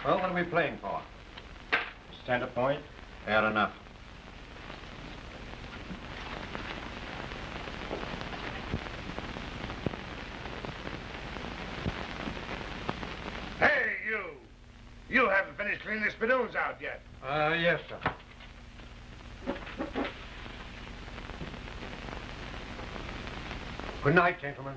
Well, what are we playing for? Stand a point. Fair enough. Hey, you! You haven't finished cleaning the spittoons out yet. Yes, sir. Good night, gentlemen.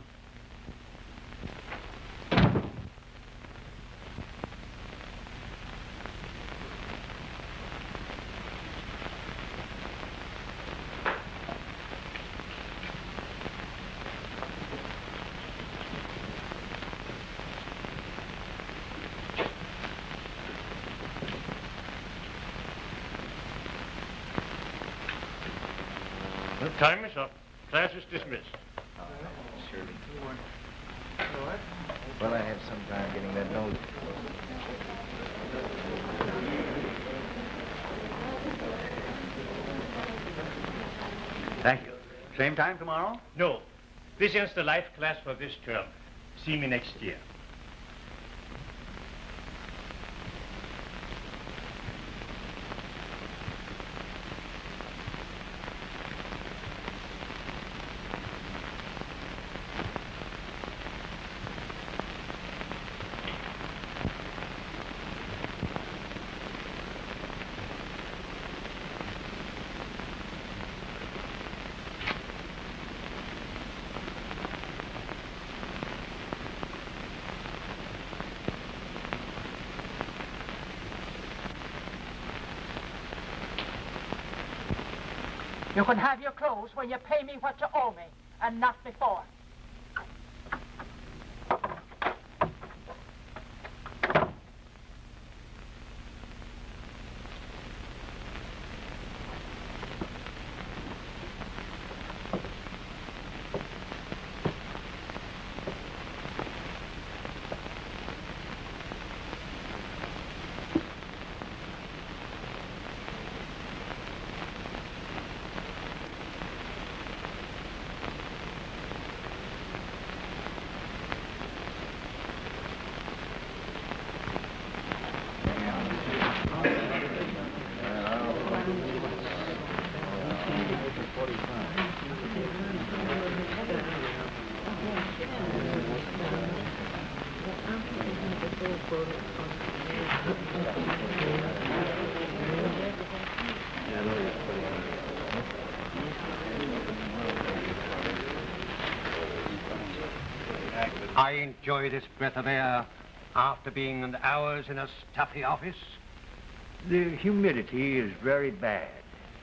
Time is up. Class is dismissed. Surely. Well, I had some time getting that note. Thank you. Same time tomorrow? No. This ends the life class for this term. See me next year. You can have your clothes when you pay me what you owe me, and not before. I enjoy this breath of air after being an hours in a stuffy office. The humidity is very bad.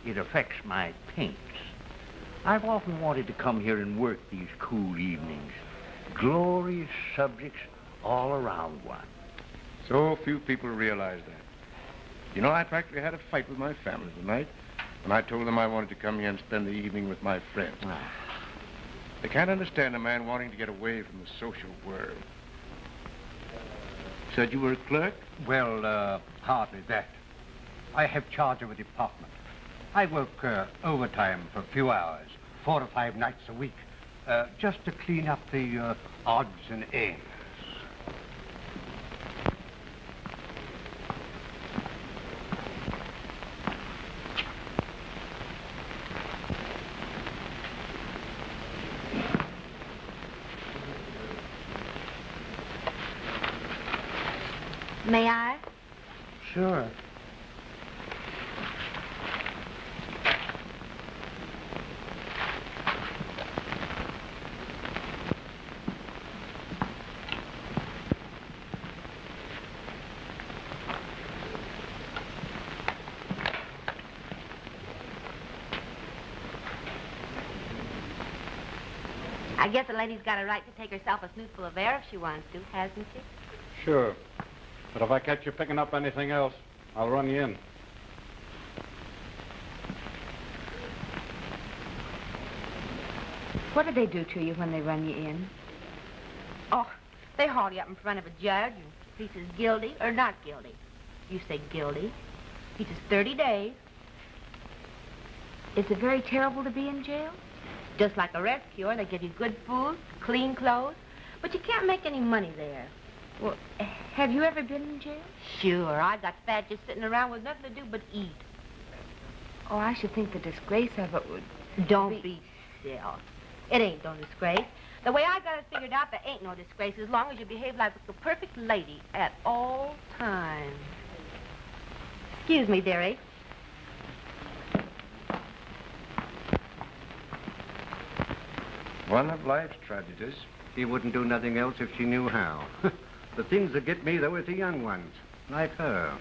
It affects my paints. I've often wanted to come here and work these cool evenings. Glorious subjects all around one. So few people realize that. You know, I practically had a fight with my family tonight when I told them I wanted to come here and spend the evening with my friends. They can't understand a man wanting to get away from the social world. Said you were a clerk? Well, hardly that. I have charge of a department. I work overtime for a few hours, 4 to 5 nights a week, just to clean up the odds and ends. May I? Sure. I guess a lady's got a right to take herself a snootful of air if she wants to, hasn't she? Sure. But if I catch you picking up anything else, I'll run you in. What do they do to you when they run you in? Oh, they haul you up in front of a judge and he says guilty or not guilty. You say guilty. He says 30 days. Is it very terrible to be in jail? Just like a rest cure, they give you good food, clean clothes, but you can't make any money there. Well, have you ever been in jail? Sure. I got fat just sitting around with nothing to do but eat. Oh, I should think the disgrace of it would... Don't be silly. It ain't no disgrace. The way I got it figured out, there ain't no disgrace as long as you behave like a perfect lady at all times. Excuse me, dearie. One of life's tragedies. She wouldn't do nothing else if she knew how. The things that get me, though, are the young ones, like her.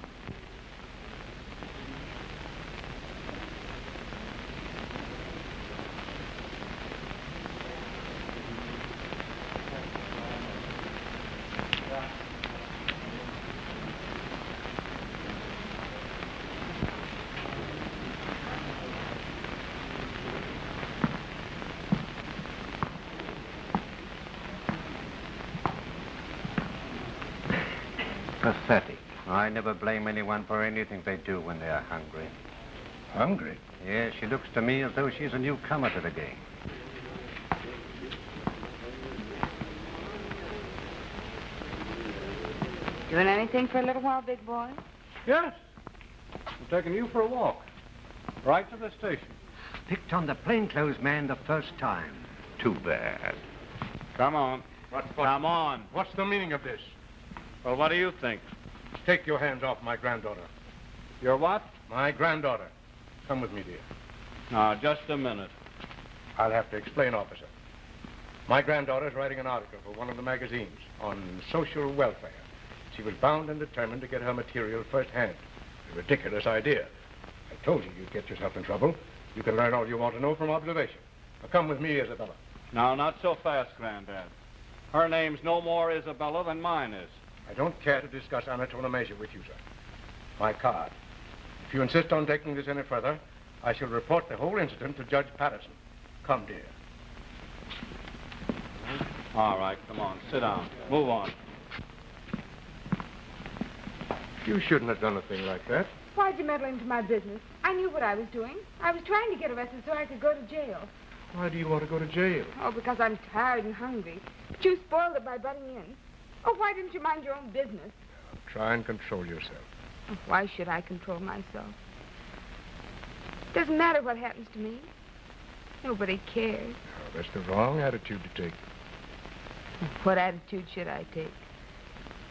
Pathetic. I never blame anyone for anything they do when they are hungry. Hungry? Yes, she looks to me as though she's a newcomer to the game. Doing anything for a little while, big boy? Yes. I'm taking you for a walk. Right to the station. Picked on the plainclothes man the first time. Too bad. Come on. Come on. What's the meaning of this? Well, what do you think? Take your hands off my granddaughter. You're what? My granddaughter. Come with me, dear. Now, just a minute. I'll have to explain, officer. My granddaughter's writing an article for one of the magazines on social welfare. She was bound and determined to get her material firsthand. A ridiculous idea. I told you you'd get yourself in trouble. You can learn all you want to know from observation. Now, come with me, Isabella. Now, not so fast, Granddad. Her name's no more Isabella than mine is. I don't care to discuss anatonomasia with you, sir. My card. If you insist on taking this any further, I shall report the whole incident to Judge Patterson. Come, dear. All right, come on, sit down. Move on. You shouldn't have done a thing like that. Why'd you meddle into my business? I knew what I was doing. I was trying to get arrested so I could go to jail. Why do you want to go to jail? Oh, because I'm tired and hungry. But you spoiled it by butting in. Oh, why didn't you mind your own business? Try and control yourself. Oh, why should I control myself? It doesn't matter what happens to me. Nobody cares. Oh, that's the wrong attitude to take. What attitude should I take?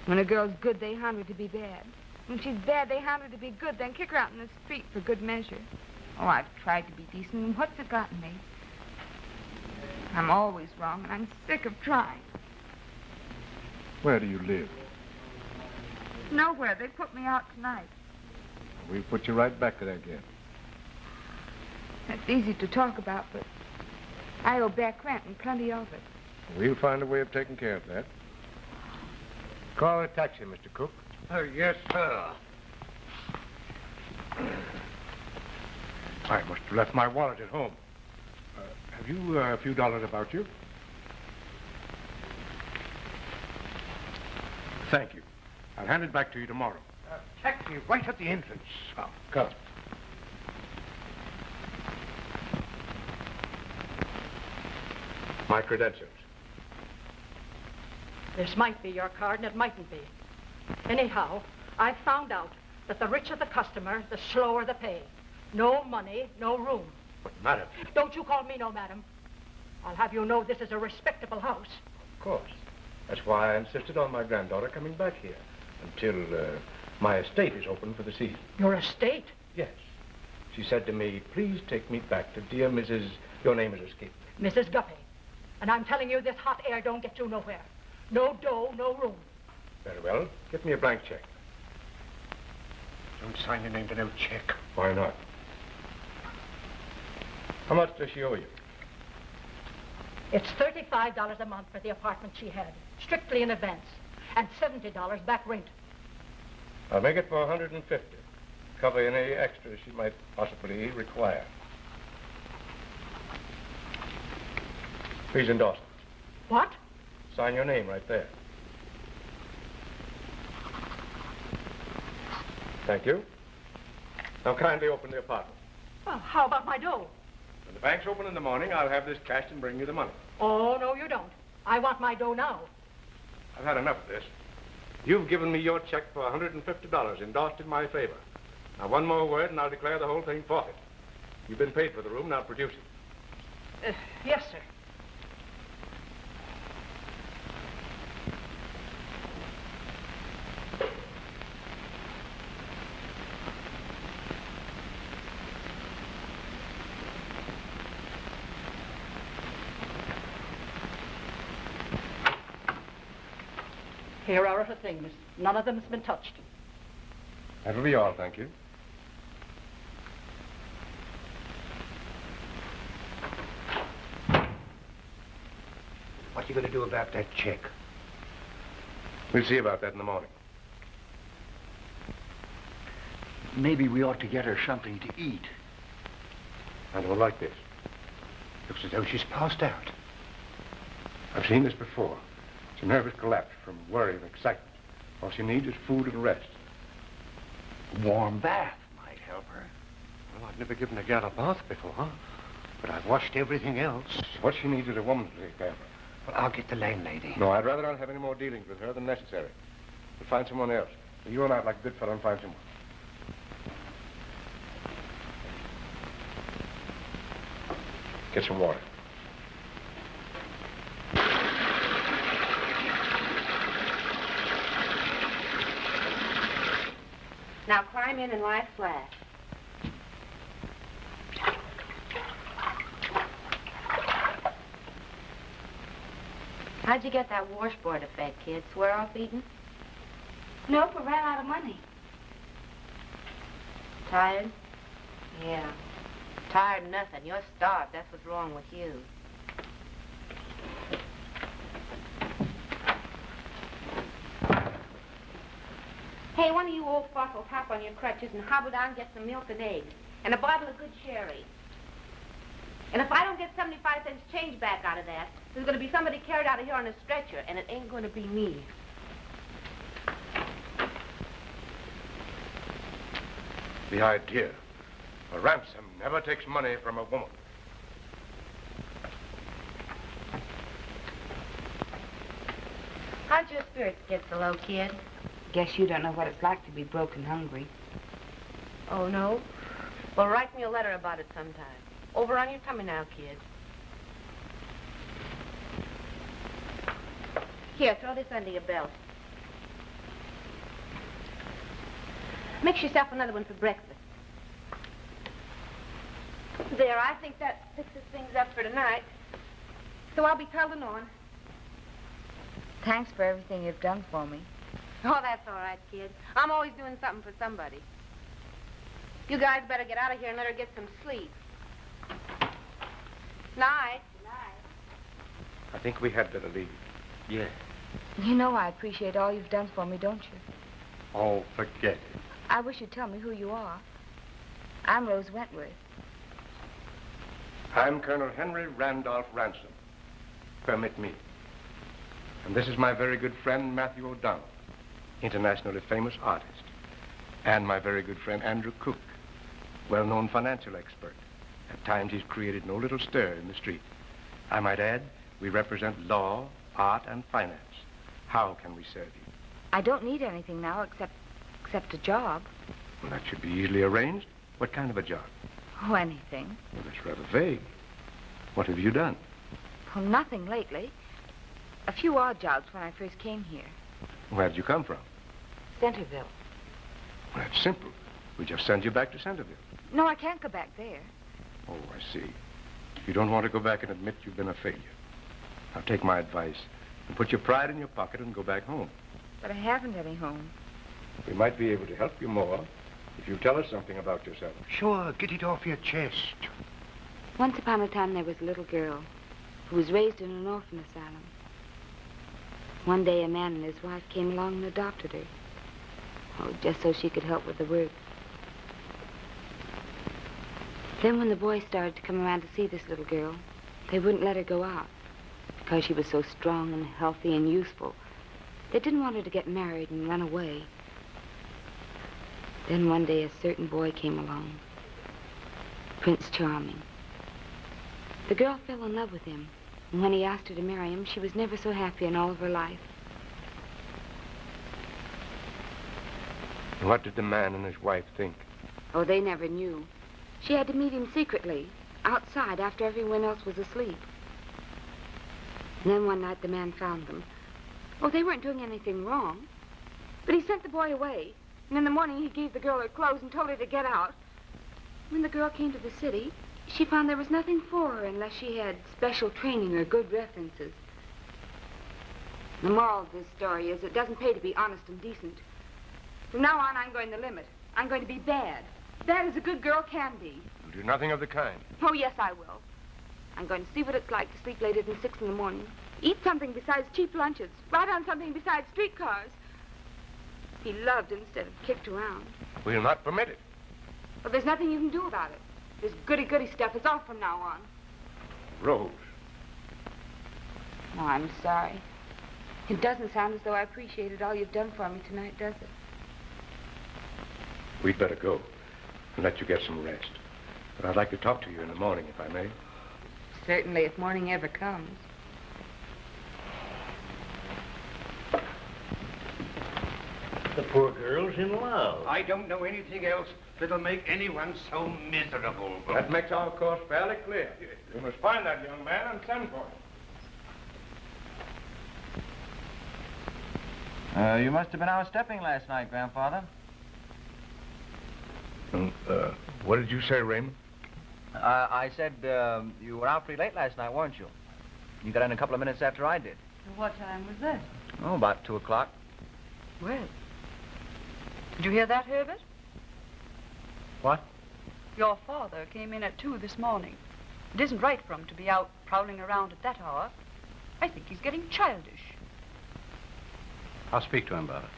When a girl's good, they hound her to be bad. When she's bad, they hound her to be good, then kick her out in the street for good measure. Oh, I've tried to be decent, and what's it gotten me? I'm always wrong, and I'm sick of trying. Where do you live? Nowhere. They put me out tonight. We'll put you right back there again. That's easy to talk about, but I owe back rent and plenty of it. We'll find a way of taking care of that. Call a taxi, Mr. Cook. Yes, sir. I must have left my wallet at home. Have you a few dollars about you? Thank you. I'll hand it back to you tomorrow. Taxi right at the entrance. Oh, come. My credentials. This might be your card and it mightn't be. Anyhow, I've found out that the richer the customer, the slower the pay. No money, no room. But, madam. Don't you call me no madam. I'll have you know this is a respectable house. Of course. That's why I insisted on my granddaughter coming back here until my estate is open for the season. Your estate? Yes. She said to me, please take me back to dear Mrs. Your name has escaped me. Mrs. Guppy. And I'm telling you, this hot air don't get you nowhere. No dough, no room. Very well. Get me a blank check. Don't sign your name to no check. Why not? How much does she owe you? It's $35 a month for the apartment she had, strictly in advance, and $70 back rent. I'll make it for $150. Cover any extras she might possibly require. Please endorse it. What? Sign your name right there. Thank you. Now kindly open the apartment. Well, how about my dough? When the bank's open in the morning, I'll have this cashed and bring you the money. Oh, no, you don't. I want my dough now. I've had enough of this. You've given me your check for $150, endorsed in my favor. Now, one more word, and I'll declare the whole thing forfeit. You've been paid for the room, now produce it. Yes, sir. Here are the things. None of them has been touched. That'll be all, thank you. What are you going to do about that check? We'll see about that in the morning. Maybe we ought to get her something to eat. I don't like this. Looks as though she's passed out. I've seen this before. It's a nervous collapse from worry and excitement. All she needs is food and rest. A warm bath might help her. Well, I've never given a gal a bath before, but I've washed everything else. What she needs is a woman to take care of her. Well, I'll get the landlady. No, I'd rather not have any more dealings with her than necessary. We'll find someone else. You run out like a good fellow and find someone. Get some water. Now climb in and lie flat. How'd you get that washboard effect, kid? Swear off eating? Nope, we ran out of money. Tired? Yeah. Tired nothing. You're starved. That's what's wrong with you. Hey, one of you old fossils hop on your crutches and hobble down and get some milk and eggs. And a bottle of good sherry. And if I don't get 75 cents change back out of that, there's going to be somebody carried out of here on a stretcher, and it ain't going to be me. The idea. A ransom never takes money from a woman. How'd your spirits get so low, kid? Guess you don't know what it's like to be broke and hungry. Oh, no? Well, write me a letter about it sometime. Over on your tummy now, kid. Here, throw this under your belt. Mix yourself another one for breakfast. There, I think that fixes things up for tonight. So I'll be cuddling on. Thanks for everything you've done for me. Oh, that's all right, kid. I'm always doing something for somebody. You guys better get out of here and let her get some sleep. Night. I think we had better leave. Yeah. You know I appreciate all you've done for me, don't you? Oh, forget it. I wish you'd tell me who you are. I'm Rose Wentworth. I'm Colonel Henry Randolph Ransom. Permit me. And this is my very good friend, Matthew O'Donnell, internationally famous artist. And my very good friend, Andrew Cook, well-known financial expert. At times, he's created no little stir in the street. I might add, we represent law, art, and finance. How can we serve you? I don't need anything now except a job. Well, that should be easily arranged. What kind of a job? Oh, anything. Well, that's rather vague. What have you done? Well, nothing lately. A few odd jobs when I first came here. Where did you come from? Centerville. Well, that's simple. We just send you back to Centerville. No, I can't go back there. Oh, I see. You don't want to go back and admit you've been a failure. Now, take my advice and put your pride in your pocket and go back home. But I haven't any home. We might be able to help you more if you tell us something about yourself. Sure, get it off your chest. Once upon a time, there was a little girl who was raised in an orphan asylum. One day, a man and his wife came along and adopted her. Oh, just so she could help with the work. Then when the boys started to come around to see this little girl, they wouldn't let her go out because she was so strong and healthy and useful. They didn't want her to get married and run away. Then one day, a certain boy came along, Prince Charming. The girl fell in love with him, and when he asked her to marry him, she was never so happy in all of her life. What did the man and his wife think? Oh, they never knew. She had to meet him secretly, outside, after everyone else was asleep. And then one night the man found them. Oh, they weren't doing anything wrong. But he sent the boy away. And in the morning he gave the girl her clothes and told her to get out. When the girl came to the city, she found there was nothing for her unless she had special training or good references. The moral of this story is it doesn't pay to be honest and decent. From now on, I'm going the limit. I'm going to be bad. Bad as a good girl can be. You'll do nothing of the kind. Oh, yes, I will. I'm going to see what it's like to sleep later than 6 in the morning. Eat something besides cheap lunches. Ride on something besides streetcars. Be loved instead of kicked around. We'll not permit it. But there's nothing you can do about it. This goody-goody stuff is off from now on. Rose. No, I'm sorry. It doesn't sound as though I appreciated all you've done for me tonight, does it? We'd better go and let you get some rest. But I'd like to talk to you in the morning, if I may. Certainly, if morning ever comes. The poor girl's in love. I don't know anything else that'll make anyone so miserable. That makes our course fairly clear. We must find that young man and send for him. You must have been out stepping last night, Grandfather. What did you say, Raymond? I said you were out pretty late last night, weren't you? You got in a couple of minutes after I did. What time was that? Oh, about 2 o'clock. Well, did you hear that, Herbert? What? Your father came in at 2 this morning. It isn't right for him to be out prowling around at that hour. I think he's getting childish. I'll speak to him about it.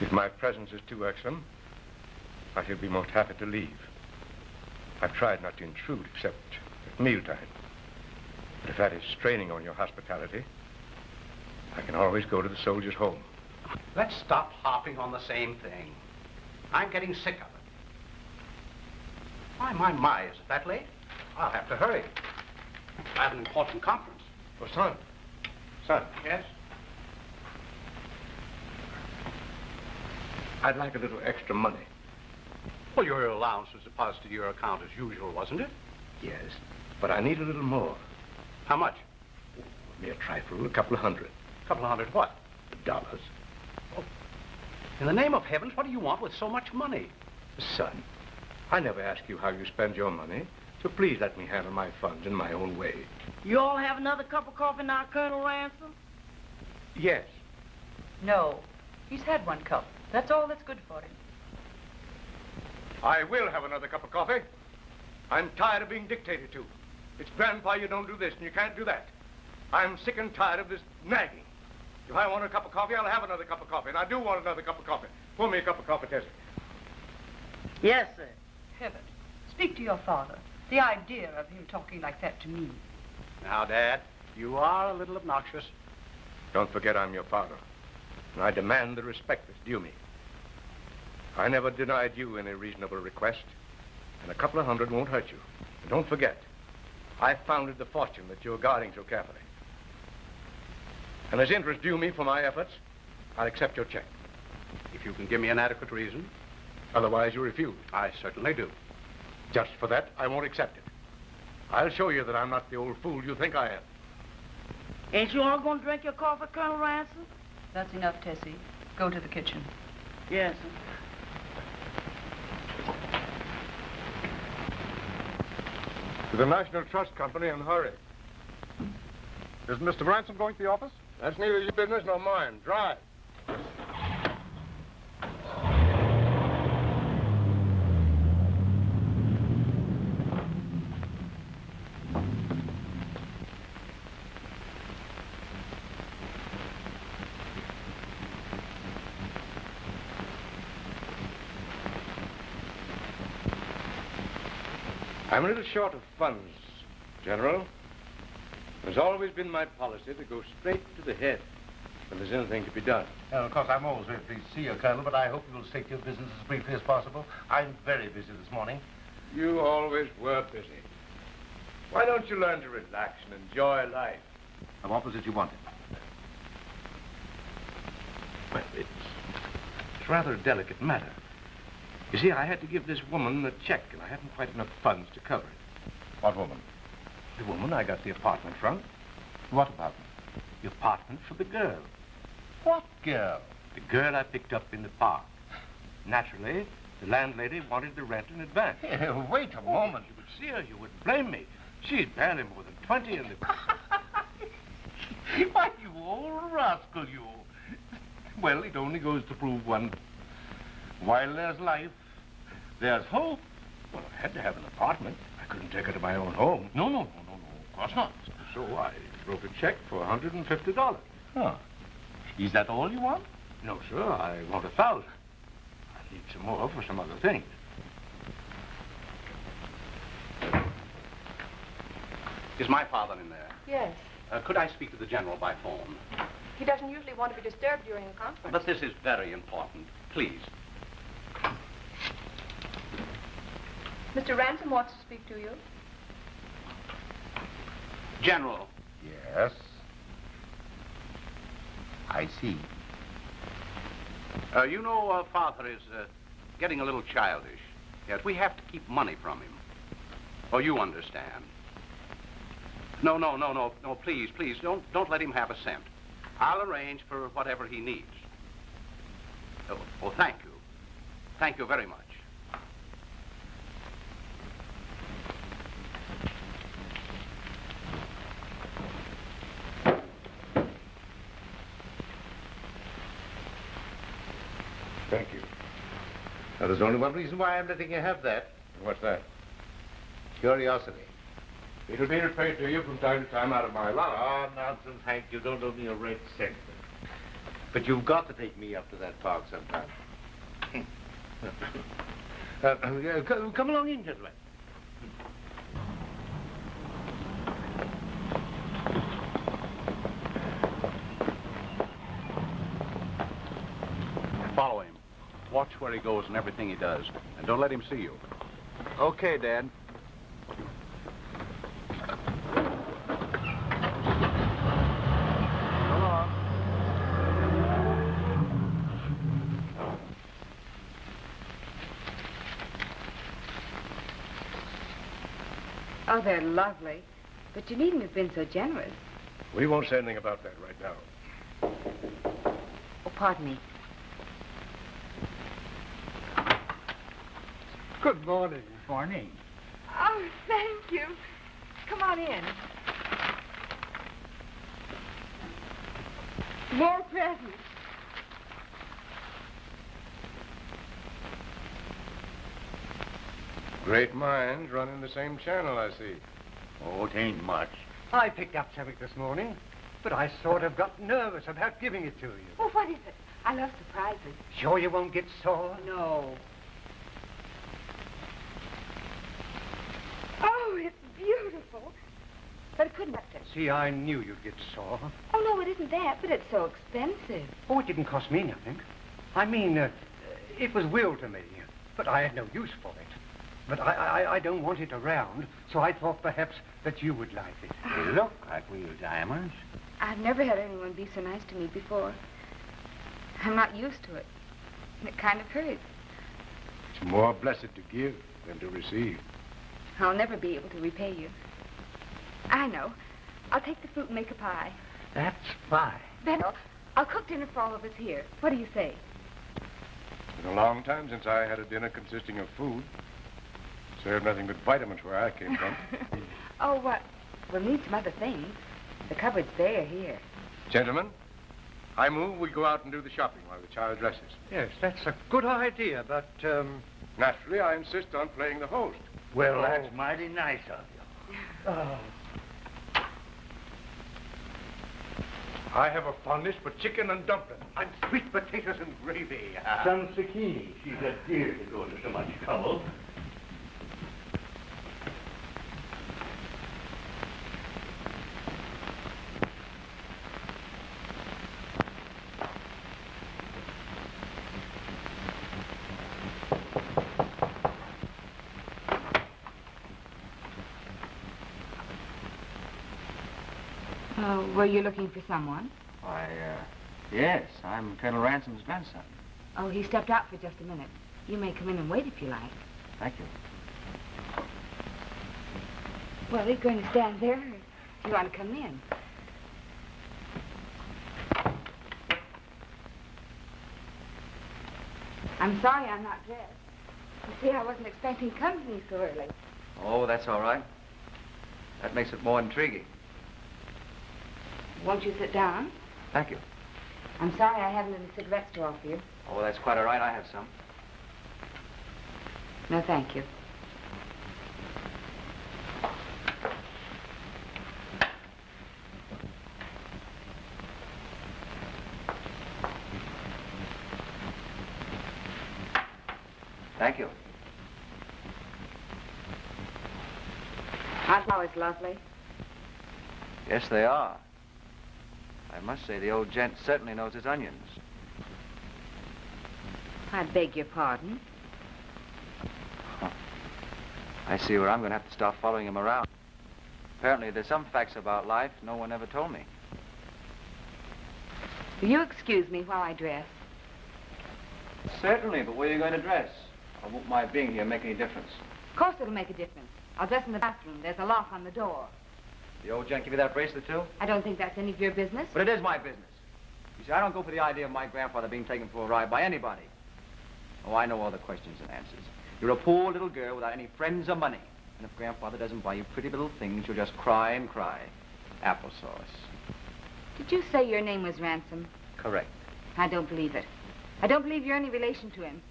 If my presence is too irksome, I shall be most happy to leave. I've tried not to intrude except at mealtime. But if that is straining on your hospitality, I can always go to the Soldiers' Home. Let's stop harping on the same thing. I'm getting sick of it. My, is it that late? I'll have to hurry. I have an important conference. Oh, son. Son. Yes? I'd like a little extra money. Well, your allowance was deposited to your account as usual, wasn't it? Yes, but I need a little more. How much? A mere trifle, a couple of hundred. A couple of hundred what? Dollars. Oh. In the name of heavens, what do you want with so much money? Son, I never ask you how you spend your money, so please let me handle my funds in my own way. You all have another cup of coffee now, Colonel Ransom? Yes. No, he's had 1 cup. That's all that's good for him. I will have another cup of coffee. I'm tired of being dictated to. It's Grandpa, you don't do this, and you can't do that. I'm sick and tired of this nagging. If I want a cup of coffee, I'll have another cup of coffee, and I do want another cup of coffee. Pour me a cup of coffee, Tessie. Yes, sir. Herbert, speak to your father. The idea of him talking like that to me. Now, Dad, you are a little obnoxious. Don't forget I'm your father, and I demand the respect that's due me. I never denied you any reasonable request, and a couple of hundred won't hurt you. And don't forget, I founded the fortune that you're guarding so carefully. And as interest due me for my efforts, I'll accept your check. If you can give me an adequate reason. Otherwise, you refuse. I certainly do. Just for that, I won't accept it. I'll show you that I'm not the old fool you think I am. Ain't you all going to drink your coffee, Colonel Ransom? That's enough, Tessie. Go to the kitchen. Yes, sir. To the National Trust Company and hurry. Is Mr. Ransom going to the office? That's neither your business nor mine. Drive. I'm a little short of funds, General. It's always been my policy to go straight to the head when there's anything to be done. Well, of course, I'm always very pleased to see you, Colonel, but I hope you will stick to your business as briefly as possible. I'm very busy this morning. You always were busy. Why don't you learn to relax and enjoy life? What was it you wanted? Well, it's rather a delicate matter. You see, I had to give this woman a check, and I haven't quite enough funds to cover it. What woman? The woman I got the apartment from. What apartment? The apartment for the girl. What girl? The girl I picked up in the park. Naturally, the landlady wanted the rent in advance. Hey, wait a moment. You would see her, you wouldn't blame me. She's barely more than 20 and the... Why, you old rascal, you. Well, it only goes to prove one thing. While there's life, there's hope. Well, I had to have an apartment. I couldn't take her to my own home. No, of course not. So I wrote a check for $150. Huh. Is that all you want? No, sir, I want $1,000. I need some more for some other things. Is my father in there? Yes. Could I speak to the general by phone? He doesn't usually want to be disturbed during a conference. But this is very important. Please. Mr. Ransom wants to speak to you. General. Yes. I see. You know, Father is getting a little childish. Yes, we have to keep money from him. Oh, you understand. No, please, don't let him have a cent. I'll arrange for whatever he needs. Oh, thank you. Thank you very much. Thank you. Now, there's only one reason why I'm letting you have that. What's that? Curiosity. It'll be repaid to you from time to time out of my allowance. Oh, nonsense, Hank. You don't owe me a red cent. But you've got to take me up to that park sometime. Come along in, gentlemen. Follow him. Watch where he goes and everything he does. And don't let him see you. Okay, Dad. Oh, they're lovely. But you needn't have been so generous. We won't say anything about that right now. Oh, pardon me. Good morning. Morning. Oh, thank you. Come on in. More presents. Great minds run in the same channel, I see. Oh, it ain't much. I picked up something this morning, but I sort of got nervous about giving it to you. Well, what is it? I love surprises. Sure you won't get sore? No. Oh, it's beautiful. But it couldn't have to. See, I knew you'd get sore. Oh, no, it isn't that, but it's so expensive. Oh, it didn't cost me nothing. I mean, it was willed to me, but I had no use for it. But I don't want it around, so I thought perhaps that you would like it. They look like real diamonds. I've never had anyone be so nice to me before. I'm not used to it. And it kind of hurts. It's more blessed to give than to receive. I'll never be able to repay you. I know. I'll take the fruit and make a pie. That's fine. Then I'll cook dinner for all of us here. What do you say? It's been a long time since I had a dinner consisting of food. Served nothing but vitamins where I came from. Oh, what? We'll need some other things. The cupboard's bare here. Gentlemen, I move we go out and do the shopping while the child dresses. Yes, that's a good idea, but, Naturally, I insist on playing the host. Well, that's mighty nice of you. I have a fondness for chicken and dumplings. and sweet potatoes and gravy. Some zucchini. She's a dear to go to so much trouble. Were you looking for someone? I Yes, I'm Colonel Ransom's grandson. Oh, he stepped out for just a minute. You may come in and wait if you like. Thank you. Well, he's going to stand there if you want to come in. I'm sorry I'm not dressed. You see, I wasn't expecting company so early. Oh, that's all right. That makes it more intriguing. Won't you sit down? Thank you. I'm sorry I haven't any cigarettes to offer you. Oh, that's quite all right. I have some. No, thank you. Thank you. Aren't flowers lovely? Yes, they are. I must say the old gent certainly knows his onions. I beg your pardon. I see where I'm going to have to start following him around. Apparently, there's some facts about life no one ever told me. Will you excuse me while I dress? Certainly, but where are you going to dress? I won't my being here make any difference. Of course it'll make a difference. I'll dress in the bathroom. There's a lock on the door. The old gent give you that bracelet, too? I don't think that's any of your business. But it is my business. You see, I don't go for the idea of my grandfather being taken for a ride by anybody. Oh, I know all the questions and answers. You're a poor little girl without any friends or money. And if grandfather doesn't buy you pretty little things, you'll just cry and cry. Applesauce. Did you say your name was Ransom? Correct. I don't believe it. I don't believe you're any relation to him.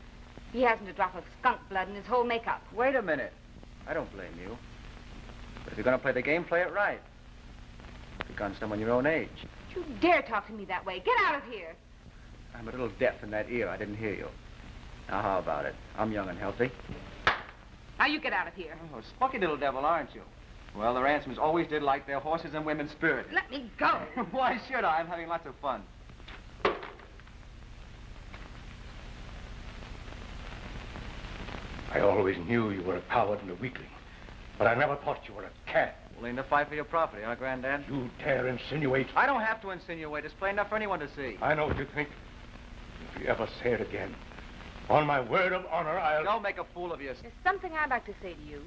He hasn't a drop of skunk blood in his whole makeup. Wait a minute. I don't blame you. But if you're going to play the game, play it right. Pick on someone your own age. Don't you dare talk to me that way. Get out of here. I'm a little deaf in that ear. I didn't hear you. Now, how about it? I'm young and healthy. Now you get out of here. Oh, spunky little devil, aren't you? Well, the Ransoms always did like their horses and women spirited. Let me go. Why should I? I'm having lots of fun. I always knew you were a coward and a weakling, but I never thought you were a cat. Willing to fight for your property, huh, Granddad? You dare insinuate. I don't have to insinuate. It's plain enough for anyone to see. I know what you think. If you ever say it again, on my word of honor, I'll... Don't make a fool of yourself. There's something I'd like to say to you.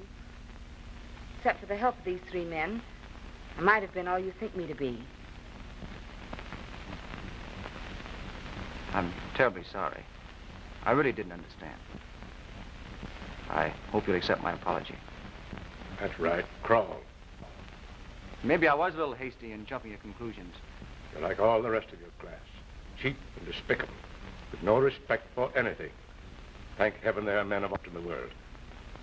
Except for the help of these three men, I might have been all you think me to be. I'm terribly sorry. I really didn't understand. I hope you'll accept my apology. That's right. Crawl. Maybe I was a little hasty in jumping at conclusions. You're like all the rest of your class. Cheap and despicable, with no respect for anything. Thank heaven there are men of up in the world.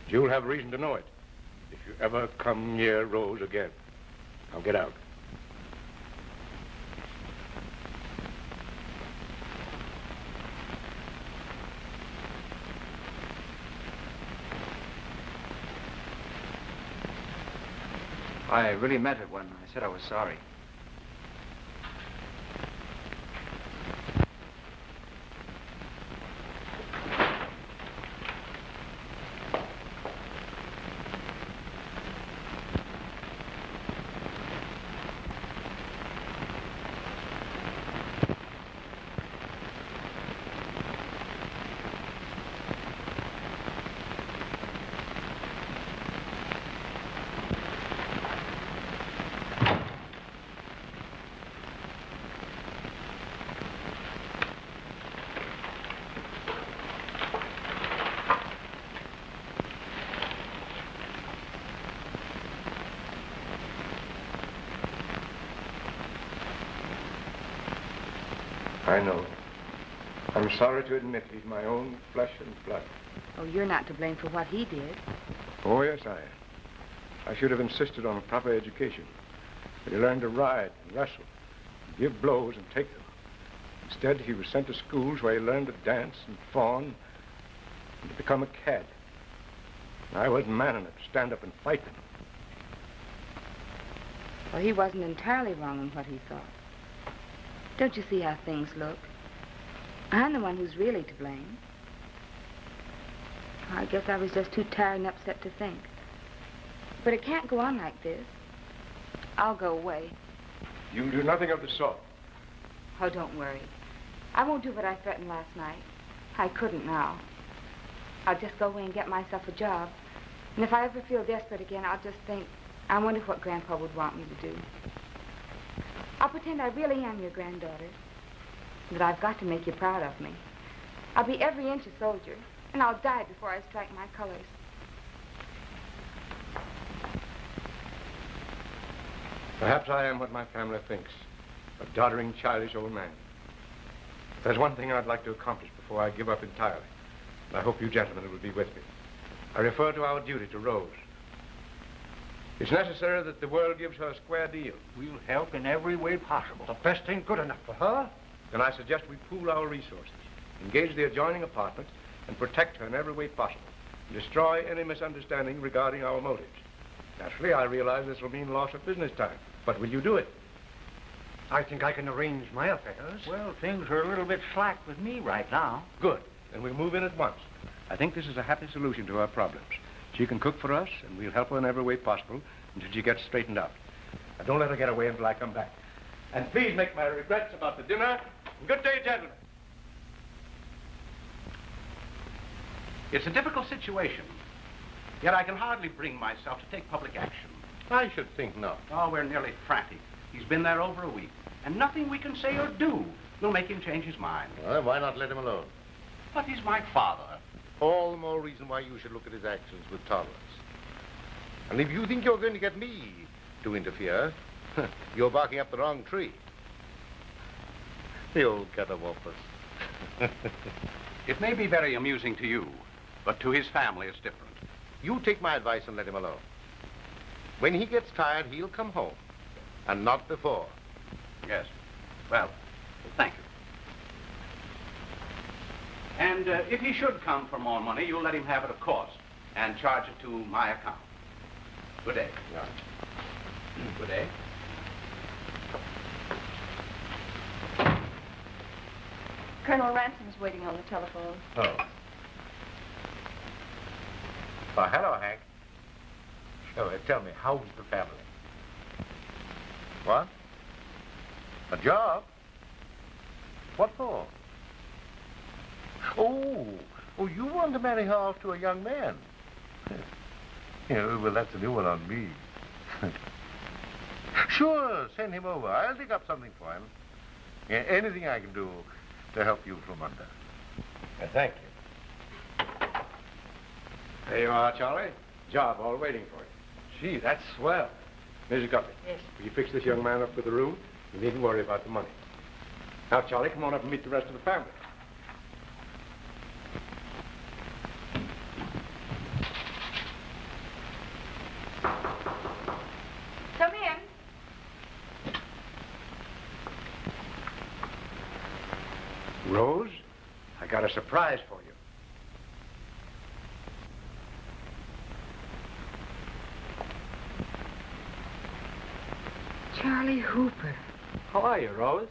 You'll have reason to know it if you ever come near Rose again. Now get out. I really meant it when I said I was sorry. I know. I'm sorry to admit he's my own flesh and blood. Oh, you're not to blame for what he did. Oh, yes, I am. I should have insisted on a proper education. But he learned to ride and wrestle, and give blows and take them. Instead, he was sent to schools where he learned to dance and fawn and to become a cad. And I wasn't man enough to stand up and fight them. Well, he wasn't entirely wrong in what he thought. Don't you see how things look? I'm the one who's really to blame. I guess I was just too tired and upset to think. But it can't go on like this. I'll go away. You'll do nothing of the sort. Oh, don't worry. I won't do what I threatened last night. I couldn't now. I'll just go away and get myself a job. And if I ever feel desperate again, I'll just think, I wonder what Grandpa would want me to do. I'll pretend I really am your granddaughter. But I've got to make you proud of me. I'll be every inch a soldier, and I'll die before I strike my colors. Perhaps I am what my family thinks, a doddering, childish old man. There's one thing I'd like to accomplish before I give up entirely, and I hope you gentlemen will be with me. I refer to our duty to Rose. It's necessary that the world gives her a square deal. We'll help in every way possible. The best ain't good enough for her. Then I suggest we pool our resources, engage the adjoining apartment, and protect her in every way possible, and destroy any misunderstanding regarding our motives. Naturally, I realize this will mean loss of business time, but will you do it? I think I can arrange my affairs. Well, things are a little bit slack with me right now. Good. Then we'll move in at once. I think this is a happy solution to our problems. She can cook for us, and we'll help her in every way possible until she gets straightened out. Now, don't let her get away until I come back. And please make my regrets about the dinner. Good day, gentlemen. It's a difficult situation, yet I can hardly bring myself to take public action. I should think not. Oh, we're nearly frantic. He's been there over a week, and nothing we can say or do will make him change his mind. Well, why not let him alone? But he's my father. All the more reason why you should look at his actions with tolerance. And if you think you're going to get me to interfere, you're barking up the wrong tree. The old catawampus. It may be very amusing to you, but to his family it's different. You take my advice and let him alone. When he gets tired, he'll come home. And not before. Yes. Well, thank you. And if he should come for more money, you'll let him have it, of course, and charge it to my account. Good day. Yeah. Good day. Colonel Ransom's waiting on the telephone. Oh. Oh, hello, Hank. So, tell me, how's the family? What? A job? What for? Oh, you want to marry her off to a young man? Yeah, well, that's a new one on me. Sure, send him over. I'll dig up something for him. Yeah, anything I can do to help you from under. Thank you. There you are, Charlie. Job all waiting for you. Gee, that's swell. Mrs. Guppy. Yes. Will you fix this young man up with the room? You needn't worry about the money. Now, Charlie, come on up and meet the rest of the family. Come in. Rose, I got a surprise for you. Charlie Hooper. How are you, Rose?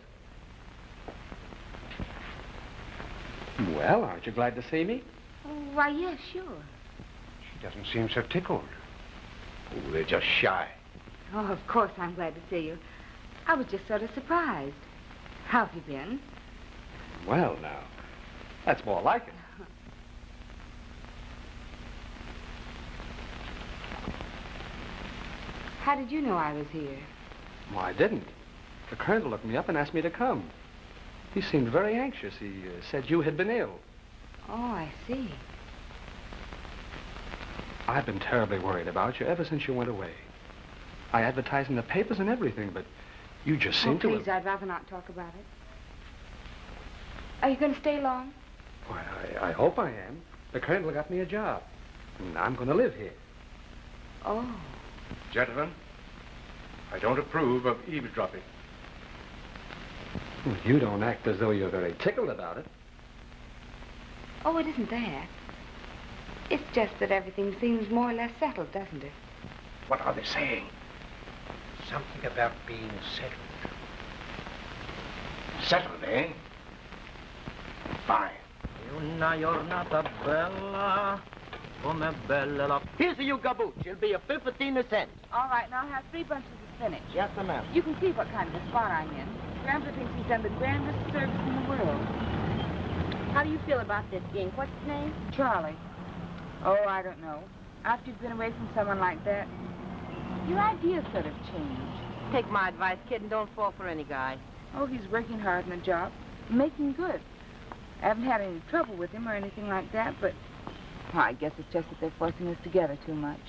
Well, aren't you glad to see me? Oh, why, yes, sure. She doesn't seem so tickled. Oh, they're just shy. Oh, of course I'm glad to see you. I was just sort of surprised. How have you been? Well, now, that's more like it. How did you know I was here? Well, I didn't. The colonel looked me up and asked me to come. He seemed very anxious. He said you had been ill. Oh, I see. I've been terribly worried about you ever since you went away. I advertised in the papers and everything, but you just seemed please, I'd rather not talk about it. Are you going to stay long? Why, I hope I am. The colonel got me a job, and I'm going to live here. Oh. Gentlemen, I don't approve of eavesdropping. Well, you don't act as though you're very tickled about it. Oh, it isn't that. It's just that everything seems more or less settled, doesn't it? What are they saying? Something about being settled. Settled, eh? Fine. Una giornata bella, Come bella. Here's a yucca-boots. It'll be a 15 cents. All right, now I'll have 3 bunches of spinach. Yes, ma'am. You can see what kind of a spot I'm in. Grandpa thinks he's done the grandest service in the world. How do you feel about this ink? What's his name? Charlie. Oh, I don't know. After you've been away from someone like that, your ideas sort of change. Take my advice, kid, and don't fall for any guy. Oh, he's working hard in the job, making good. I haven't had any trouble with him or anything like that, but well, I guess it's just that they're forcing us together too much.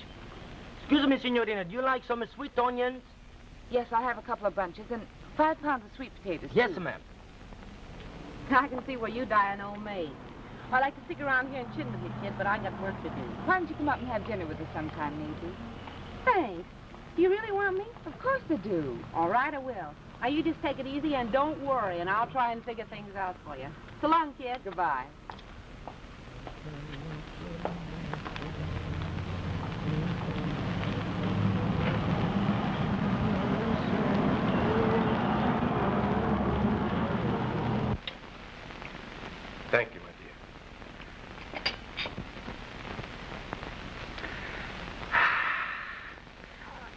Excuse me, Signorina, do you like some sweet onions? Yes, I'll have a couple of bunches and 5 pounds of sweet potatoes. Yes, too. ma'am. I can see where you die an old maid. I'd like to stick around here and chin with you, kid, but I got work to do. Why don't you come up and have dinner with us sometime, Maisie? Thanks. Do you really want me? Of course I do. All right, I will. Now, you just take it easy and don't worry, and I'll try and figure things out for you. So long, kid. Goodbye. Thank you, my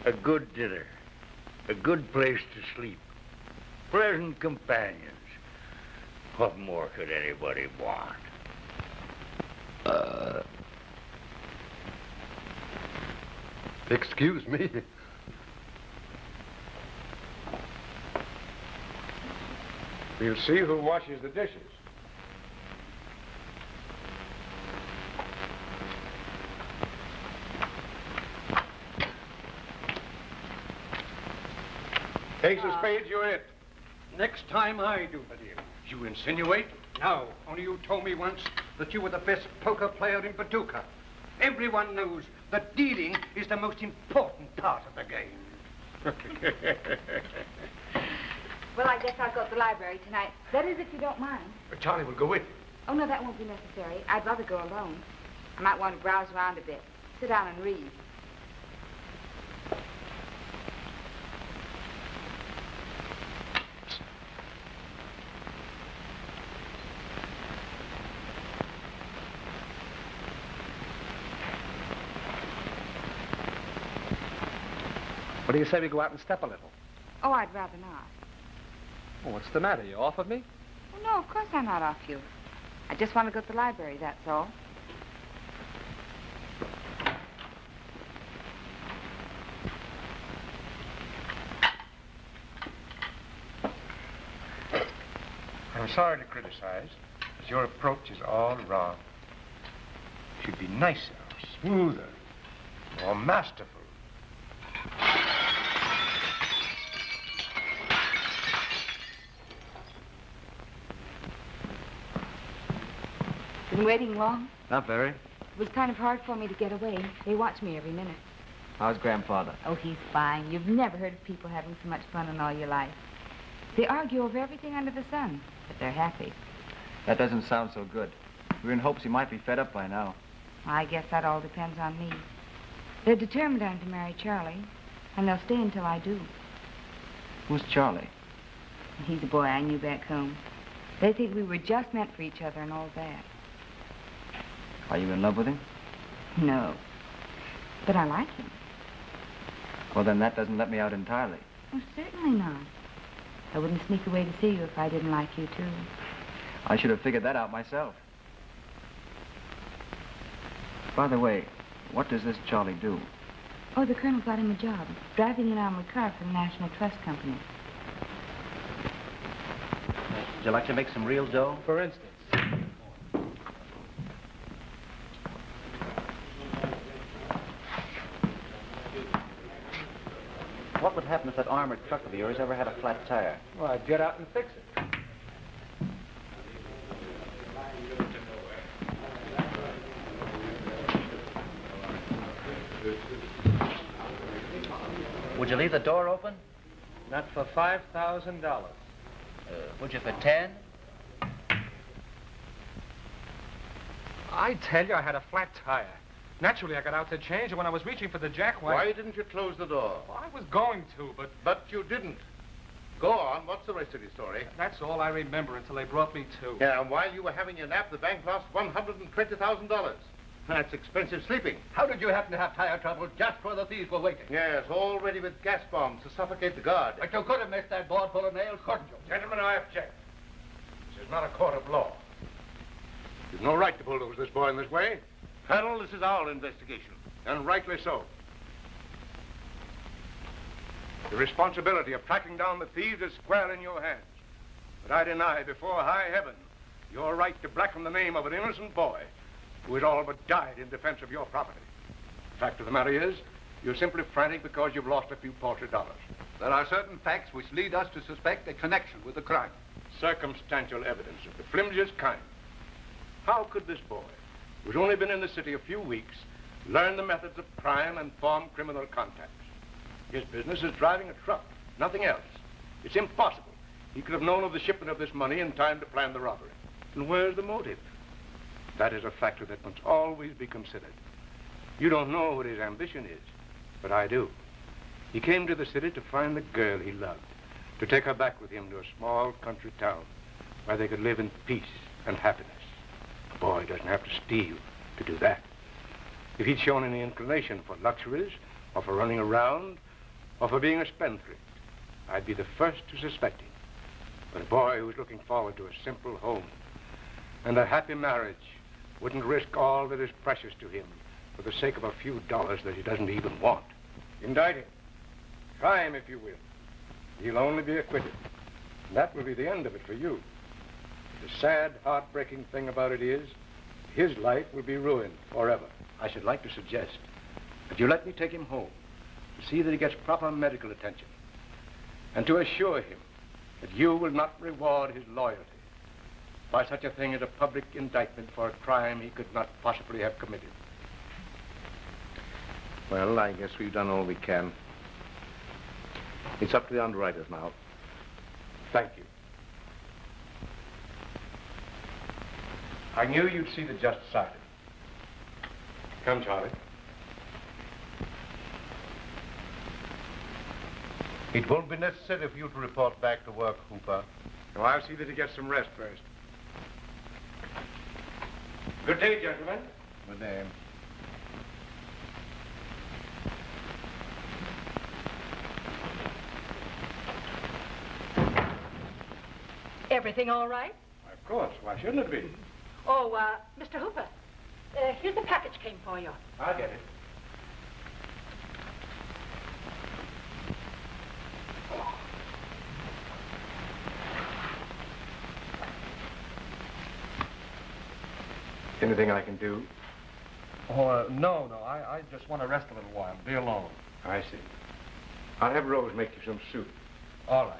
dear. A good dinner, a good place to sleep, pleasant companions. What more could anybody want? Excuse me. We'll see who washes the dishes. Ace of spades, you're it. Next time I do, my dear. You insinuate? No, only you told me once that you were the best poker player in Paducah. Everyone knows that dealing is the most important part of the game. Well, I guess I'll go to the library tonight. That is, if you don't mind. Charlie will go with you. Oh, no, that won't be necessary. I'd rather go alone. I might want to browse around a bit, sit down and read. What do you say we go out and step a little? Oh, I'd rather not. Well, what's the matter? You offered me? Oh, no, of course I'm not off you. I just want to go to the library, that's all. I'm sorry to criticize, but your approach is all wrong. It should be nicer, smoother, more masterful. Been waiting long? Not very. It was kind of hard for me to get away. They watch me every minute. How's Grandfather? Oh, he's fine. You've never heard of people having so much fun in all your life. They argue over everything under the sun, but they're happy. That doesn't sound so good. We're in hopes he might be fed up by now. I guess that all depends on me. They're determined I'm to marry Charlie, and they'll stay until I do. Who's Charlie? He's a boy I knew back home. They think we were just meant for each other and all that. Are you in love with him? No. But I like him. Well, then that doesn't let me out entirely. Oh, certainly not. I wouldn't sneak away to see you if I didn't like you, too. I should have figured that out myself. By the way, what does this Charlie do? Oh, the Colonel got him a job, driving an armored car for the National Trust Company. Would you like to make some real dough? For instance. What would happen if that armored truck of yours ever had a flat tire? Well, I'd get out and fix it. Would you leave the door open? Not for $5,000. Would you for 10? I tell you, I had a flat tire. Naturally, I got out to change, and when I was reaching for the jack Why didn't you close the door? Well, I was going to, but... But you didn't. Go on. What's the rest of your story? That's all I remember until they brought me to. Yeah, and while you were having your nap, the bank lost $120,000. That's expensive sleeping. How did you happen to have tire trouble just where the thieves were waiting? Yes, all ready with gas bombs to suffocate the guard. But you could have missed that board full of nails, couldn't you? Gentlemen, I object. This is not a court of law. You've no right to bulldoze this boy in this way. Colonel, this is our investigation, and rightly so. The responsibility of tracking down the thieves is square in your hands. But I deny before high heaven your right to blacken the name of an innocent boy who has all but died in defense of your property. The fact of the matter is, you're simply frantic because you've lost a few paltry dollars. There are certain facts which lead us to suspect a connection with the crime. Circumstantial evidence of the flimsiest kind. How could this boy, who's only been in the city a few weeks, learn the methods of crime and form criminal contacts? His business is driving a truck, nothing else. It's impossible. He could have known of the shipment of this money in time to plan the robbery. And where's the motive? That is a factor that must always be considered. You don't know what his ambition is, but I do. He came to the city to find the girl he loved, to take her back with him to a small country town where they could live in peace and happiness. A boy doesn't have to steal to do that. If he'd shown any inclination for luxuries, or for running around, or for being a spendthrift, I'd be the first to suspect him. But a boy who's looking forward to a simple home and a happy marriage wouldn't risk all that is precious to him for the sake of a few dollars that he doesn't even want. Indict him. Try him if you will. He'll only be acquitted. And that will be the end of it for you. The sad, heartbreaking thing about it is, his life will be ruined forever. I should like to suggest that you let me take him home to see that he gets proper medical attention and to assure him that you will not reward his loyalty by such a thing as a public indictment for a crime he could not possibly have committed. Well, I guess we've done all we can. It's up to the underwriters now. Thank you. I knew you'd see the just side of it. Come, Charlie. It won't be necessary for you to report back to work, Hooper. Now, I'll see that he gets some rest first. Good day, gentlemen. Good day. Everything all right? Of course. Why shouldn't it be? Oh, Mr. Hooper, here's the package came for you. I'll get it. Anything I can do? Oh, no. I just want to rest a little while. Be alone. I see. I'll have Rose make you some soup. All right.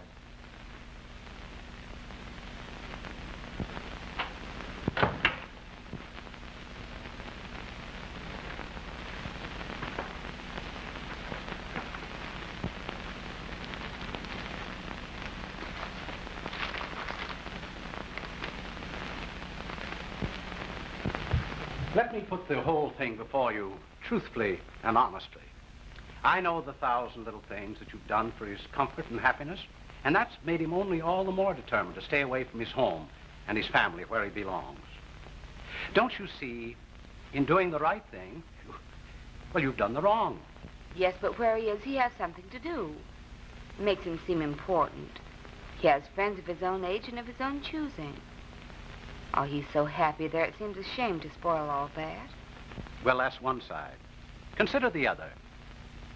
Let me put the whole thing before you truthfully and honestly. I know the 1,000 little things that you've done for his comfort and happiness, and that's made him only all the more determined to stay away from his home and his family where he belongs. Don't you see, in doing the right thing, well, you've done the wrong. Yes, but where he is, he has something to do. It makes him seem important. He has friends of his own age and of his own choosing. Oh, he's so happy there, it seems a shame to spoil all that. Well, that's one side. Consider the other.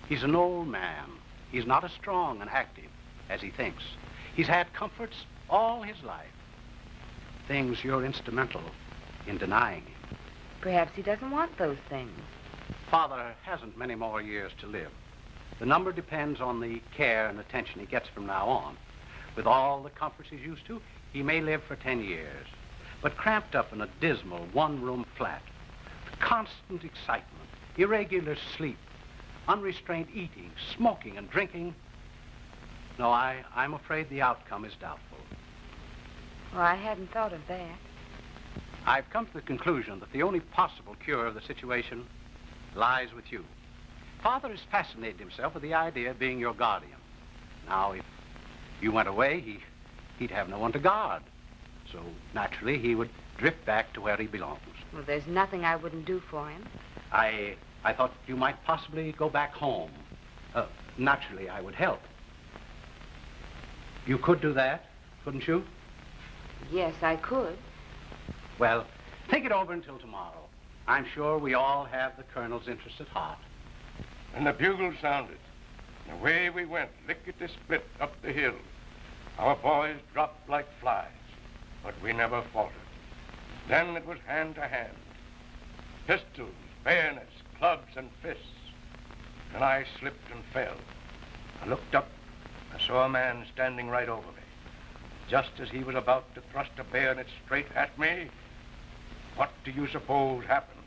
He's an old man. He's not as strong and active as he thinks. He's had comforts all his life. Things you're instrumental in denying him. Perhaps he doesn't want those things. Father hasn't many more years to live. The number depends on the care and attention he gets from now on. With all the comforts he's used to, he may live for 10 years. But cramped up in a dismal one-room flat, constant excitement, irregular sleep, unrestrained eating, smoking and drinking, no, I'm afraid the outcome is doubtful. Well, I hadn't thought of that. I've come to the conclusion that the only possible cure of the situation lies with you. Father has fascinated himself with the idea of being your guardian. Now, if you went away, he'd have no one to guard. So, naturally, he would drift back to where he belongs. Well, there's nothing I wouldn't do for him. I thought you might possibly go back home. Naturally, I would help. You could do that, couldn't you? Yes, I could. Well, think it over until tomorrow. I'm sure we all have the Colonel's interest at heart. And the bugle sounded. And away we went, lickety-split, up the hill. Our boys dropped like flies, but we never faltered. Then it was hand to hand. Pistols, bayonets, clubs, and fists. And I slipped and fell. I looked up. I saw a man standing right over me. Just as he was about to thrust a bayonet straight at me, what do you suppose happened?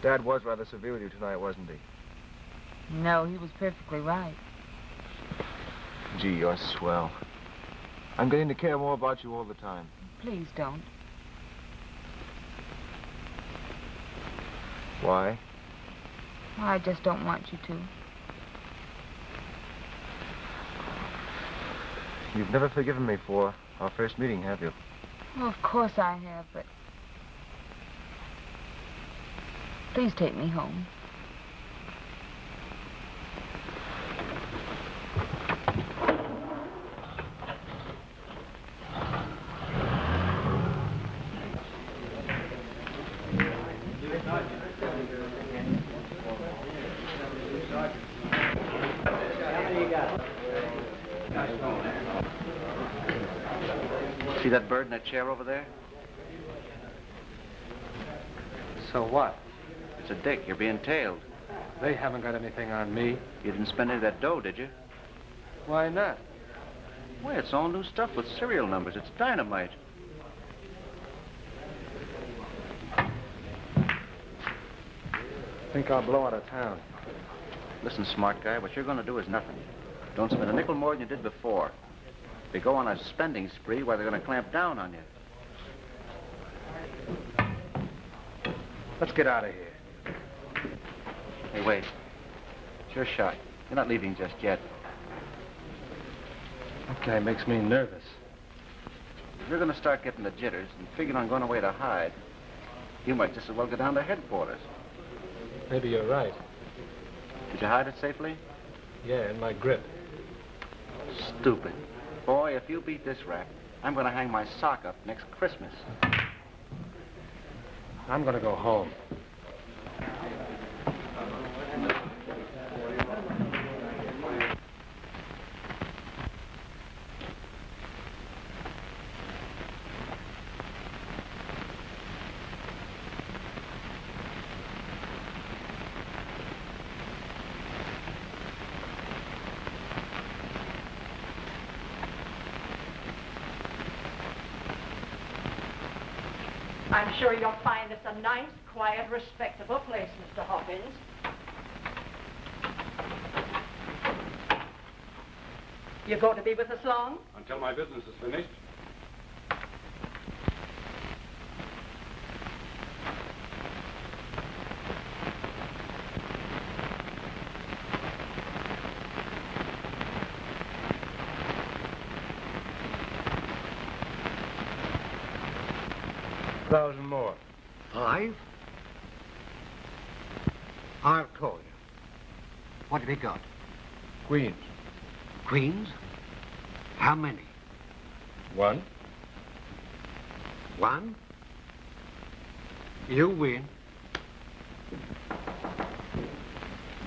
Dad was rather severe with you tonight, wasn't he? No, he was perfectly right. Gee, you're swell. I'm getting to care more about you all the time. Please don't. Why? Well, I just don't want you to. You've never forgiven me for our first meeting, have you? Well, of course I have, but... Please take me home. See that bird in that chair over there? So what? It's a dick. You're being tailed. They haven't got anything on me. You didn't spend any of that dough, did you? Why not? Why, it's all new stuff with serial numbers. It's dynamite. Think I'll blow out of town. Listen, smart guy, what you're going to do is nothing. Don't spend a nickel more than you did before. If you go on a spending spree, why, they're going to clamp down on you. Let's get out of here. Hey, wait. It's your shot. You're not leaving just yet. That guy makes me nervous. If you're going to start getting the jitters and figuring on going away to hide, you might just as well go down to headquarters. Maybe you're right. Did you hide it safely? Yeah, in my grip. Stupid. Boy, if you beat this rap, I'm going to hang my sock up next Christmas. I'm going to go home. I'm sure you'll find this a nice, quiet, respectable place, Mr. Hawkins. You going to be with us long? Until my business is finished. $1,000 more. 5? I'll call you. What have we got? Queens. Queens? How many? 1. 1? You win.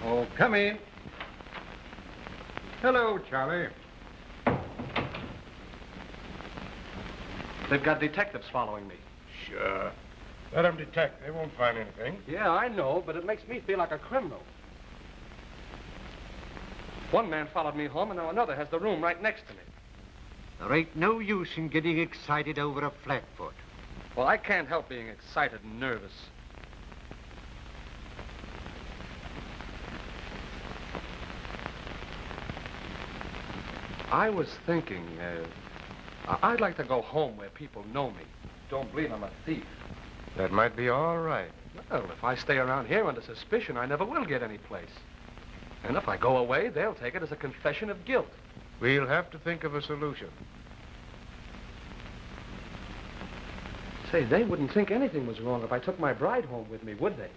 Oh, come in. Hello, Charlie. They've got detectives following me. Sure. Let them detect. They won't find anything. Yeah, I know, but it makes me feel like a criminal. One man followed me home, and now another has the room right next to me. There ain't no use in getting excited over a flatfoot. Well, I can't help being excited and nervous. I was thinking, I'd like to go home where people know me. Don't believe I'm a thief. That might be all right. Well, if I stay around here under suspicion, I never will get any place. And if I go away, they'll take it as a confession of guilt. We'll have to think of a solution. Say, they wouldn't think anything was wrong if I took my bride home with me, would they?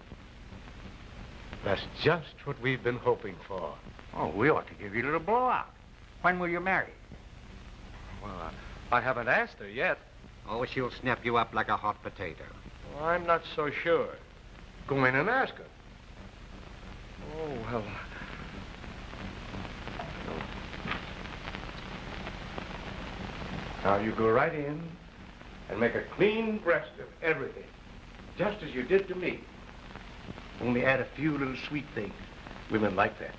That's just what we've been hoping for. Oh, we ought to give you a little blowout. When will you marry? Well, I haven't asked her yet. Oh, she'll snap you up like a hot potato. Well, I'm not so sure. Go in and ask her. Oh, well... Now, you go right in and make a clean breast of everything, just as you did to me. Only add a few little sweet things. Women like that,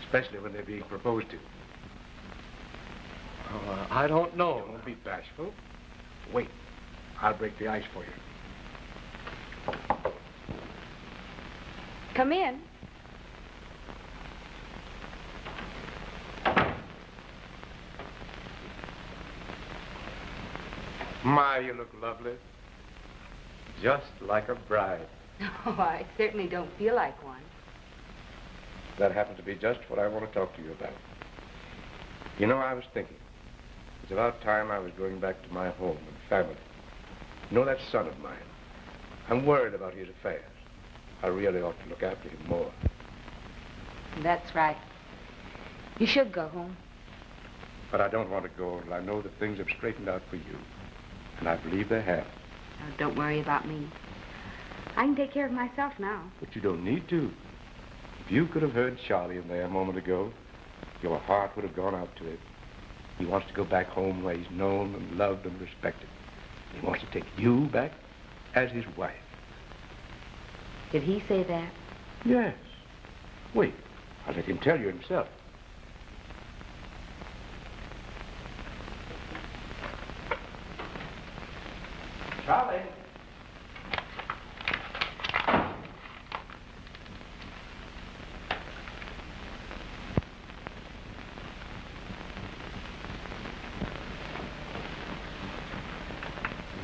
especially when they're being proposed to. Oh, I don't know. Don't be bashful. Wait. I'll break the ice for you. Come in. My, you look lovely. Just like a bride. Oh, I certainly don't feel like one. That happens to be just what I want to talk to you about. You know, I was thinking, it's about time I was going back to my home and family. You know that son of mine? I'm worried about his affairs. I really ought to look after him more. That's right. You should go home. But I don't want to go until I know that things have straightened out for you. And I believe they have. Oh, don't worry about me. I can take care of myself now. But you don't need to. If you could have heard Charlie in there a moment ago, your heart would have gone out to him. He wants to go back home where he's known and loved and respected. He wants to take you back as his wife. Did he say that? Yes. Wait, I'll let him tell you himself. Charlie.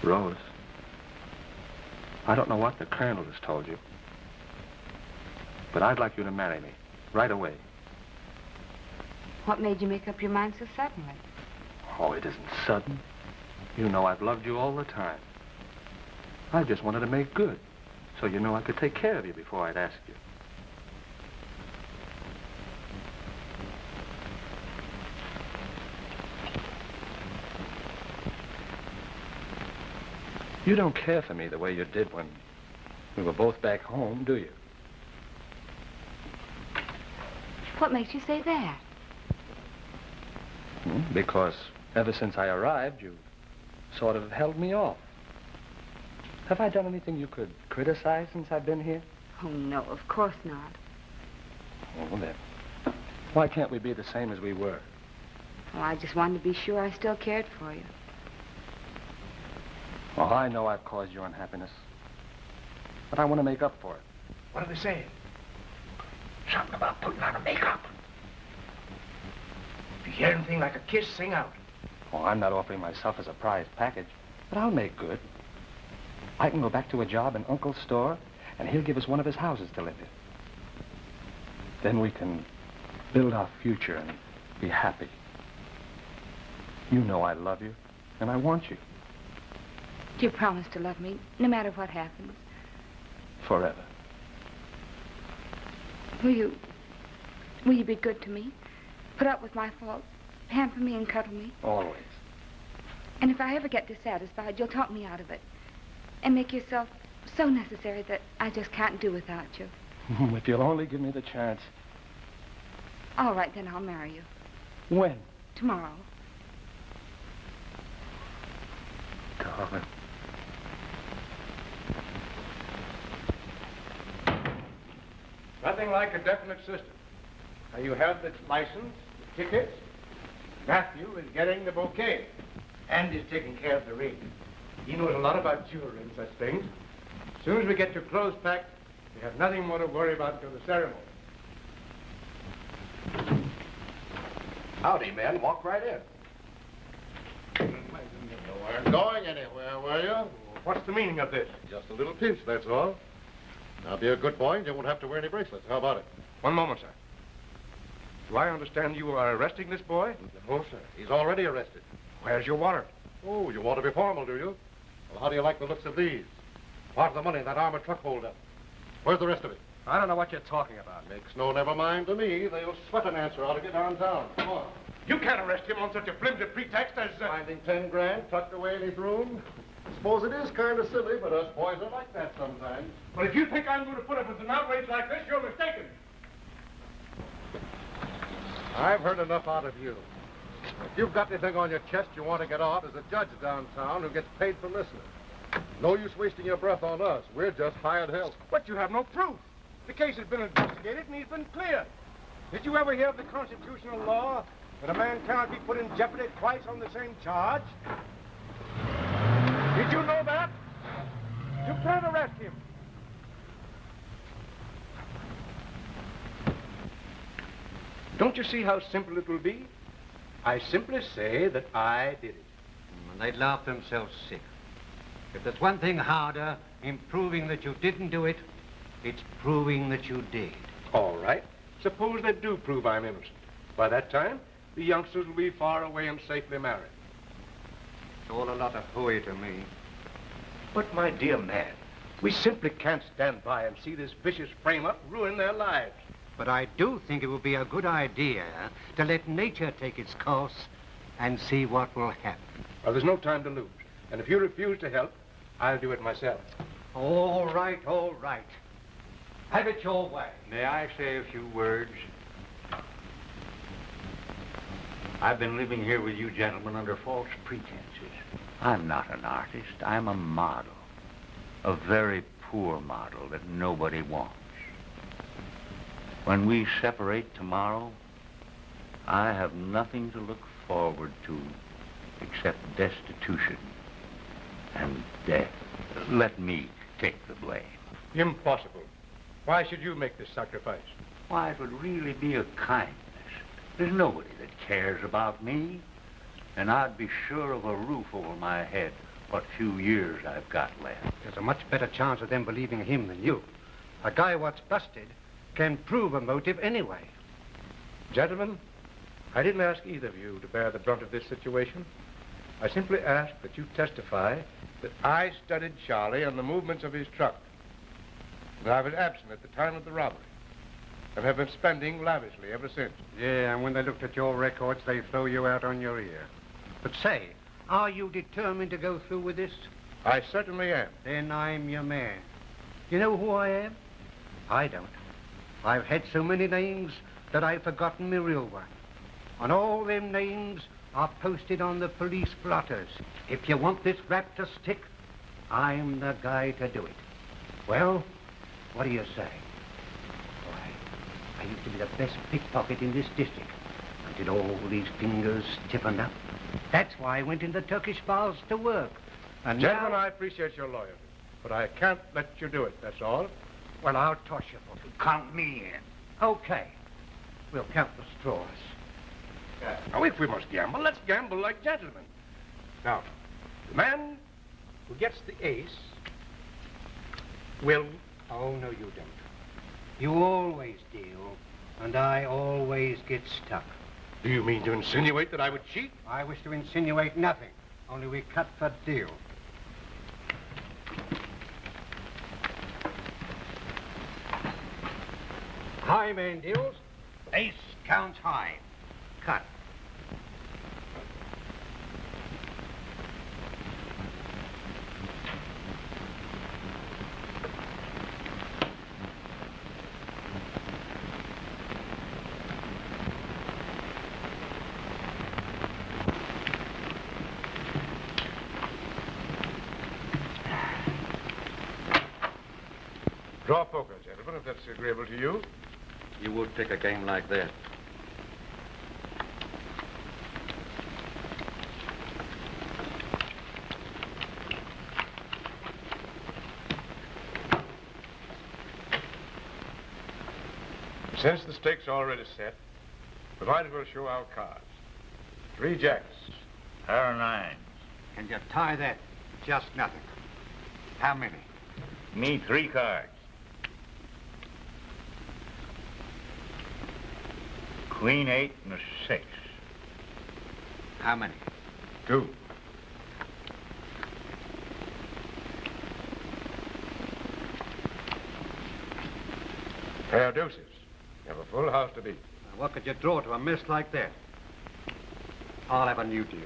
Rose, I don't know what the Colonel has told you, but I'd like you to marry me right away. What made you make up your mind so suddenly? Oh, it isn't sudden. You know I've loved you all the time. I just wanted to make good, so you know I could take care of you before I'd ask you. You don't care for me the way you did when we were both back home, do you? What makes you say that? Because ever since I arrived, you sort of held me off. Have I done anything you could criticize since I've been here? Oh, no, of course not. Oh, then. Why can't we be the same as we were? Well, I just wanted to be sure I still cared for you. Oh, I know I've caused you unhappiness. But I want to make up for it. What are they saying? Something about putting on a makeup. If you hear anything like a kiss, sing out. Oh, I'm not offering myself as a prize package, but I'll make good. I can go back to a job in Uncle's store, and he'll give us one of his houses to live in. Then we can build our future and be happy. You know I love you, and I want you. Do you promise to love me, no matter what happens? Forever. Will you be good to me? Put up with my faults, pamper me and cuddle me? Always. And if I ever get dissatisfied, you'll talk me out of it. And make yourself so necessary that I just can't do without you. If you'll only give me the chance. All right, then I'll marry you. When? Tomorrow. Darling. Nothing like a definite system. Now, you have the license, the tickets. Matthew is getting the bouquet. And is taking care of the ring. He knows a lot about jewelry and such things. As soon as we get your clothes packed, we have nothing more to worry about until the ceremony. Howdy, men. Walk right in. You weren't going anywhere, were you? What's the meaning of this? Just a little pinch, that's all. Now, be a good boy, and you won't have to wear any bracelets. How about it? One moment, sir. Do I understand you are arresting this boy? No, sir. He's already arrested. Where's your warrant? Oh, you want to be formal, do you? Well, how do you like the looks of these? Part of the money in that armored truck holdup. Where's the rest of it? I don't know what you're talking about. Makes no never mind to me. They'll sweat an answer out of you downtown. Come on. You can't arrest him on such a flimsy pretext as... Finding 10 grand tucked away in his room? Suppose it is kind of silly, but us boys are like that sometimes. But if you think I'm going to put up with an outrage like this, you're mistaken. I've heard enough out of you. If you've got anything on your chest you want to get off, there's a judge downtown who gets paid for listening. No use wasting your breath on us. We're just hired help. But you have no proof. The case has been investigated and he's been cleared. Did you ever hear of the constitutional law that a man cannot be put in jeopardy twice on the same charge? Did you know that? You can't arrest him. Don't you see how simple it will be? I simply say that I did it. And they'd laugh themselves sick. If there's one thing harder in proving that you didn't do it, it's proving that you did. All right. Suppose they do prove I'm innocent. By that time, the youngsters will be far away and safely married. It's all a lot of hooey to me. But, my dear man, we simply can't stand by and see this vicious frame-up ruin their lives. But I do think it would be a good idea to let nature take its course and see what will happen. Well, there's no time to lose. And if you refuse to help, I'll do it myself. All right, all right. Have it your way. May I say a few words? I've been living here with you gentlemen under false pretenses. I'm not an artist. I'm a model. A very poor model that nobody wants. When we separate tomorrow, I have nothing to look forward to except destitution and death. Let me take the blame. Impossible. Why should you make this sacrifice? Why, it would really be a kindness. There's nobody that cares about me. And I'd be sure of a roof over my head what few years I've got left. There's a much better chance of them believing him than you. A guy what's busted can prove a motive anyway. Gentlemen, I didn't ask either of you to bear the brunt of this situation. I simply asked that you testify that I studied Charlie and the movements of his truck. And I was absent at the time of the robbery and have been spending lavishly ever since. Yeah, and when they looked at your records, they throw you out on your ear. But say, are you determined to go through with this? I certainly am. Then I'm your man. You know who I am? I don't. I've had so many names that I've forgotten my real one. And all them names are posted on the police blotters. If you want this rap to stick, I'm the guy to do it. Well, what do you say? Why, I used to be the best pickpocket in this district until all these fingers stiffened up. That's why I went into Turkish bars to work. And Gentlemen, now... I appreciate your loyalty, but I can't let you do it, that's all. Well, I'll toss you for it. Count me in. Okay. We'll count the straws. Now, if we must gamble, let's gamble like gentlemen. Now, the man who gets the ace will... Oh, no, you don't. You always deal, and I always get stuck. Do you mean to insinuate that I would cheat? I wish to insinuate nothing, only we cut for deal. High man deals. Ace counts high. Cut. Draw poker, gentlemen, if that's agreeable to you. You would pick a game like that. Since the stakes are already set, we might as well show our cards. 3 jacks. Pair of 9s. And you tie that? Just nothing. How many? Me 3 cards. Queen 8 and a 6. How many? 2. Pair of deuces. You have a full house to beat. Now, what could you draw to a mess like that? I'll have a new deal.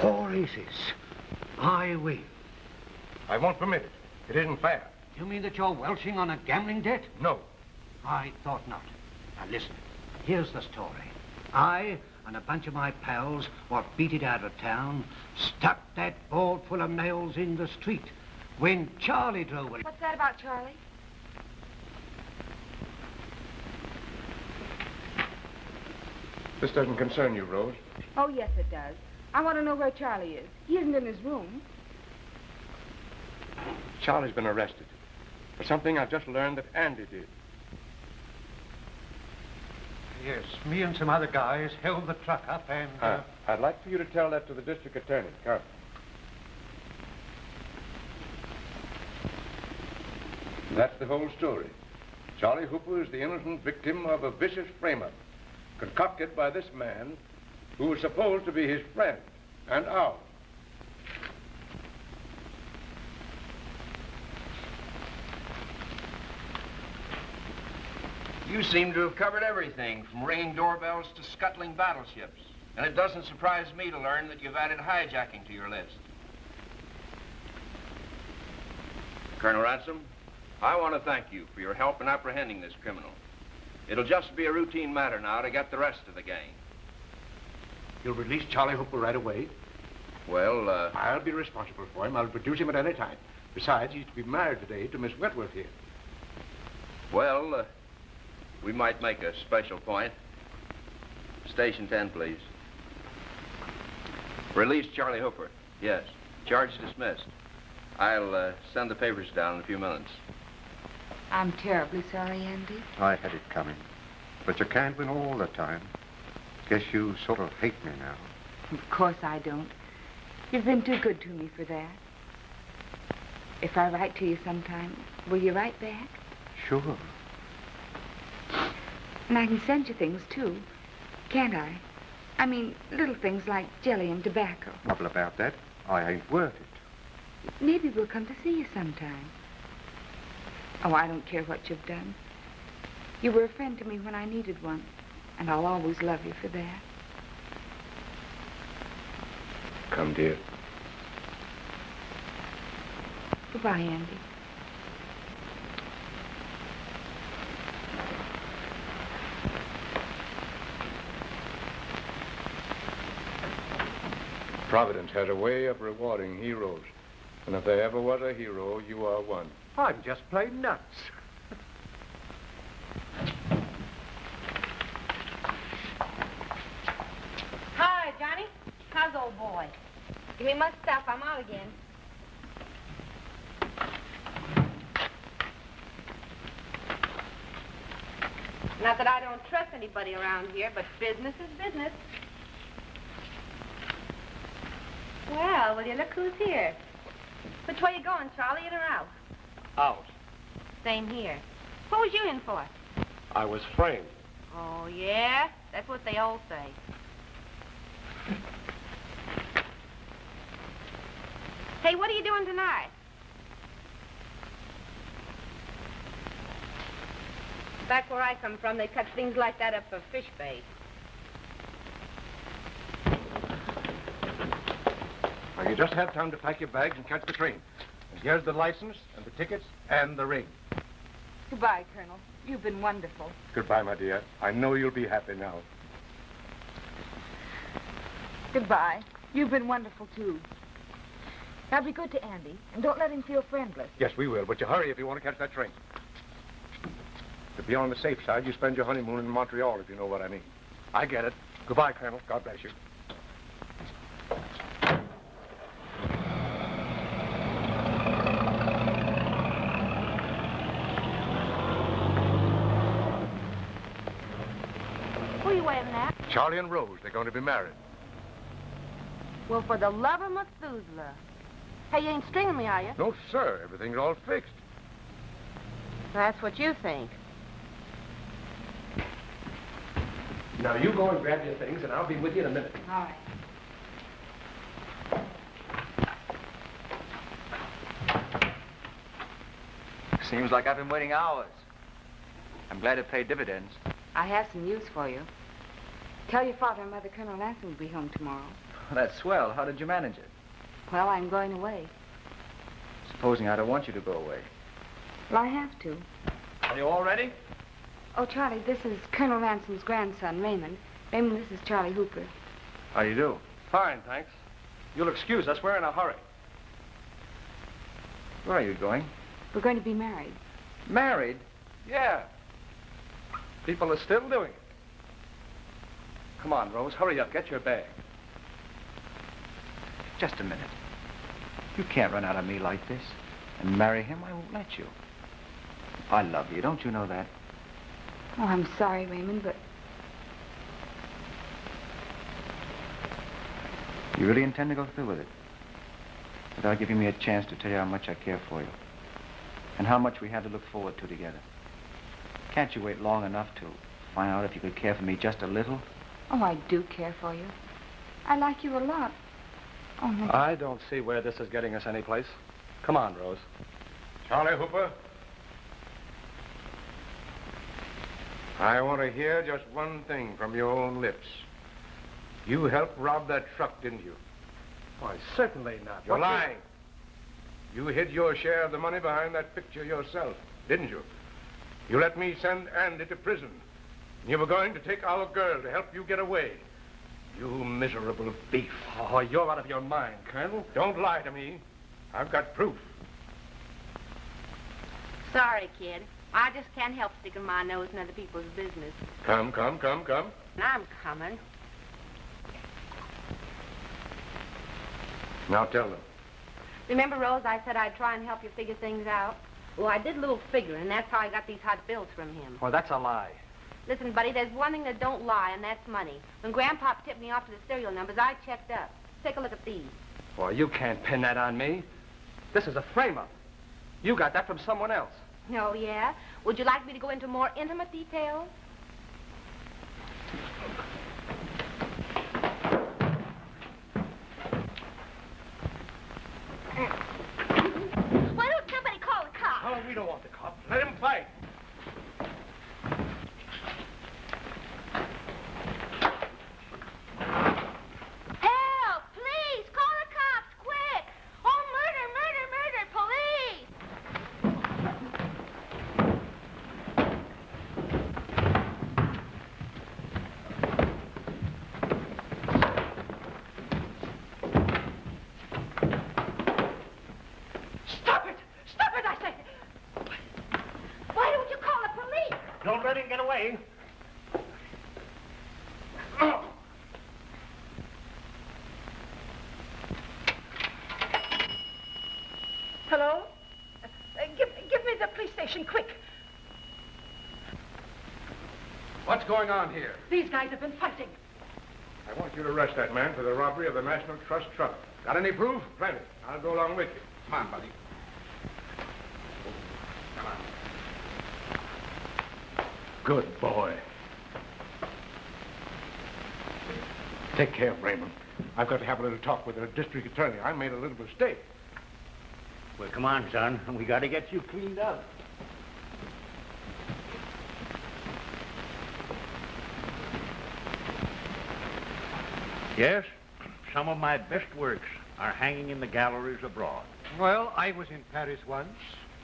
Four aces. I win. I won't permit it. It isn't fair. You mean that you're welching on a gambling debt? No. I thought not. Now listen, here's the story. I and a bunch of my pals what beat it out of town stuck that board full of nails in the street when Charlie drove it. What's that about Charlie? This doesn't concern you, Rose. Oh, yes, it does. I want to know where Charlie is. He isn't in his room. Charlie's been arrested for something I've just learned that Andy did. Yes, me and some other guys held the truck up and... I'd like for you to tell that to the district attorney. Come. That's the whole story. Charlie Hooper is the innocent victim of a vicious frame-up concocted by this man who was supposed to be his friend and ours. You seem to have covered everything, from ringing doorbells to scuttling battleships. And it doesn't surprise me to learn that you've added hijacking to your list. Colonel Ransom, I want to thank you for your help in apprehending this criminal. It'll just be a routine matter now to get the rest of the gang. You'll release Charlie Hooper right away? Well, I'll be responsible for him. I'll produce him at any time. Besides, he's to be married today to Miss Wentworth here. Well, we might make a special point. Station 10, please. Release Charlie Hooper. Yes. Charge dismissed. I'll send the papers down in a few minutes. I'm terribly sorry, Andy. I had it coming. But you can't win all the time. Guess you sort of hate me now. Of course I don't. You've been too good to me for that. If I write to you sometime, will you write back? Sure. And I can send you things, too. Can't I? I mean, little things like jelly and tobacco. Trouble about that. I ain't worth it. Maybe we'll come to see you sometime. Oh, I don't care what you've done. You were a friend to me when I needed one, and I'll always love you for that. Come, dear. Goodbye, Andy. Providence has a way of rewarding heroes. And if there ever was a hero, you are one. I'm just plain nuts. Hi, Johnny. How's old boy? Give me my stuff. I'm out again. Not that I don't trust anybody around here, but business is business. Well, will you look who's here? Which way you going, Charlie, in or out? Out. Same here. What was you in for? I was framed. Oh, yeah? That's what they all say. Hey, what are you doing tonight? Back where I come from, they cut things like that up for fish bait. Now, you just have time to pack your bags and catch the train. And here's the license and the tickets and the ring. Goodbye, Colonel. You've been wonderful. Goodbye, my dear. I know you'll be happy now. Goodbye. You've been wonderful, too. Now be good to Andy, and don't let him feel friendless. Yes, we will, but you hurry if you want to catch that train. To be on the safe side, you spend your honeymoon in Montreal, if you know what I mean. I get it. Goodbye, Colonel. God bless you. away than that. Charlie and Rose, they're going to be married. Well, for the love of Methuselah. Hey, you ain't stringing me, are you? No, sir. Everything's all fixed. That's what you think. Now, you go and grab your things, and I'll be with you in a minute. All right. Seems like I've been waiting hours. I'm glad it paid dividends. I have some news for you. Tell your father and mother Colonel Lansing will be home tomorrow. That's swell. How did you manage it? Well, I'm going away. Supposing I don't want you to go away. Well, I have to. Are you all ready? Oh, Charlie, this is Colonel Lansing's grandson, Raymond. Raymond, this is Charlie Hooper. How do you do? Fine, thanks. You'll excuse us. We're in a hurry. Where are you going? We're going to be married. Married? Yeah. People are still doing it. Come on, Rose. Hurry up. Get your bag. Just a minute. You can't run out of me like this and marry him. I won't let you. I love you. Don't you know that? Oh, I'm sorry, Raymond, but You really intend to go through with it? Without giving me a chance to tell you how much I care for you and how much we have to look forward to together. Can't you wait long enough to find out if you could care for me just a little? oh, I do care for you. I like you a lot. Oh, no. I don't see where this is getting us any place. Come on, Rose. Charlie Hooper, I want to hear just one thing from your own lips. You helped rob that truck, didn't you? Why, certainly not. You're What lying. You hid your share of the money behind that picture yourself, didn't you? You let me send Andy to prison. And you were going to take our girl to help you get away. You miserable thief. Oh, you're out of your mind, Colonel. Don't lie to me. I've got proof. Sorry, kid. I just can't help sticking my nose in other people's business. Come. I'm coming. Now tell them. Remember, Rose, I said I'd try and help you figure things out? Well, I did a little figuring, and that's how I got these hot bills from him. Well, that's a lie. Listen, buddy, there's one thing that don't lie, and that's money. When Grandpa tipped me off to the serial numbers, I checked up. Take a look at these. Boy, you can't pin that on me. This is a frame-up. You got that from someone else. Oh, yeah? Would you like me to go into more intimate details? Why don't somebody call the cops? Oh, we don't want the cops. Let him fight. Help! Please! Call the cops! Quick! Oh, murder! Police! Stop it! Stop it, I say! Why don't you call the police? Don't let him get away. Hello? Give me the police station, quick. What's going on here? These guys have been fighting. I want you to arrest that man for the robbery of the National Trust truck. Got any proof? Plenty. I'll go along with you. Come on, buddy. Come on. Good boy. Take care, Raymond. I've got to have a little talk with the district attorney. I made a little mistake. Well, come on, son. We got to get you cleaned up. Yes, some of my best works are hanging in the galleries abroad. Well, I was in Paris once.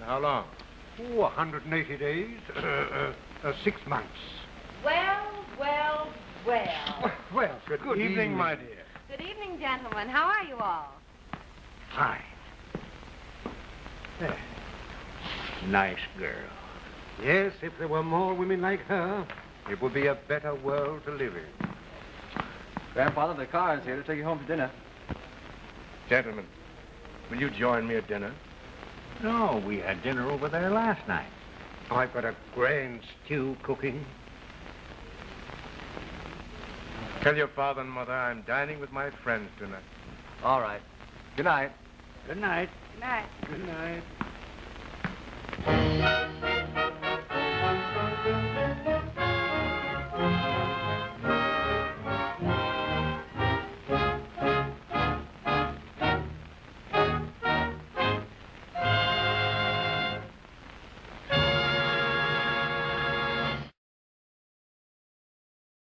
How long? Oh, 180 days. 6 months. Well. Well, Good evening, my dear. Good evening, gentlemen. How are you all? Fine. There. Nice girl. Yes, if there were more women like her, it would be a better world to live in. Grandfather, the car is here to take you home to dinner. Gentlemen, will you join me at dinner? No, we had dinner over there last night. I've got a grand stew cooking. Tell your father and mother I'm dining with my friends tonight. All right. Good night. Good night. Good night. Good night.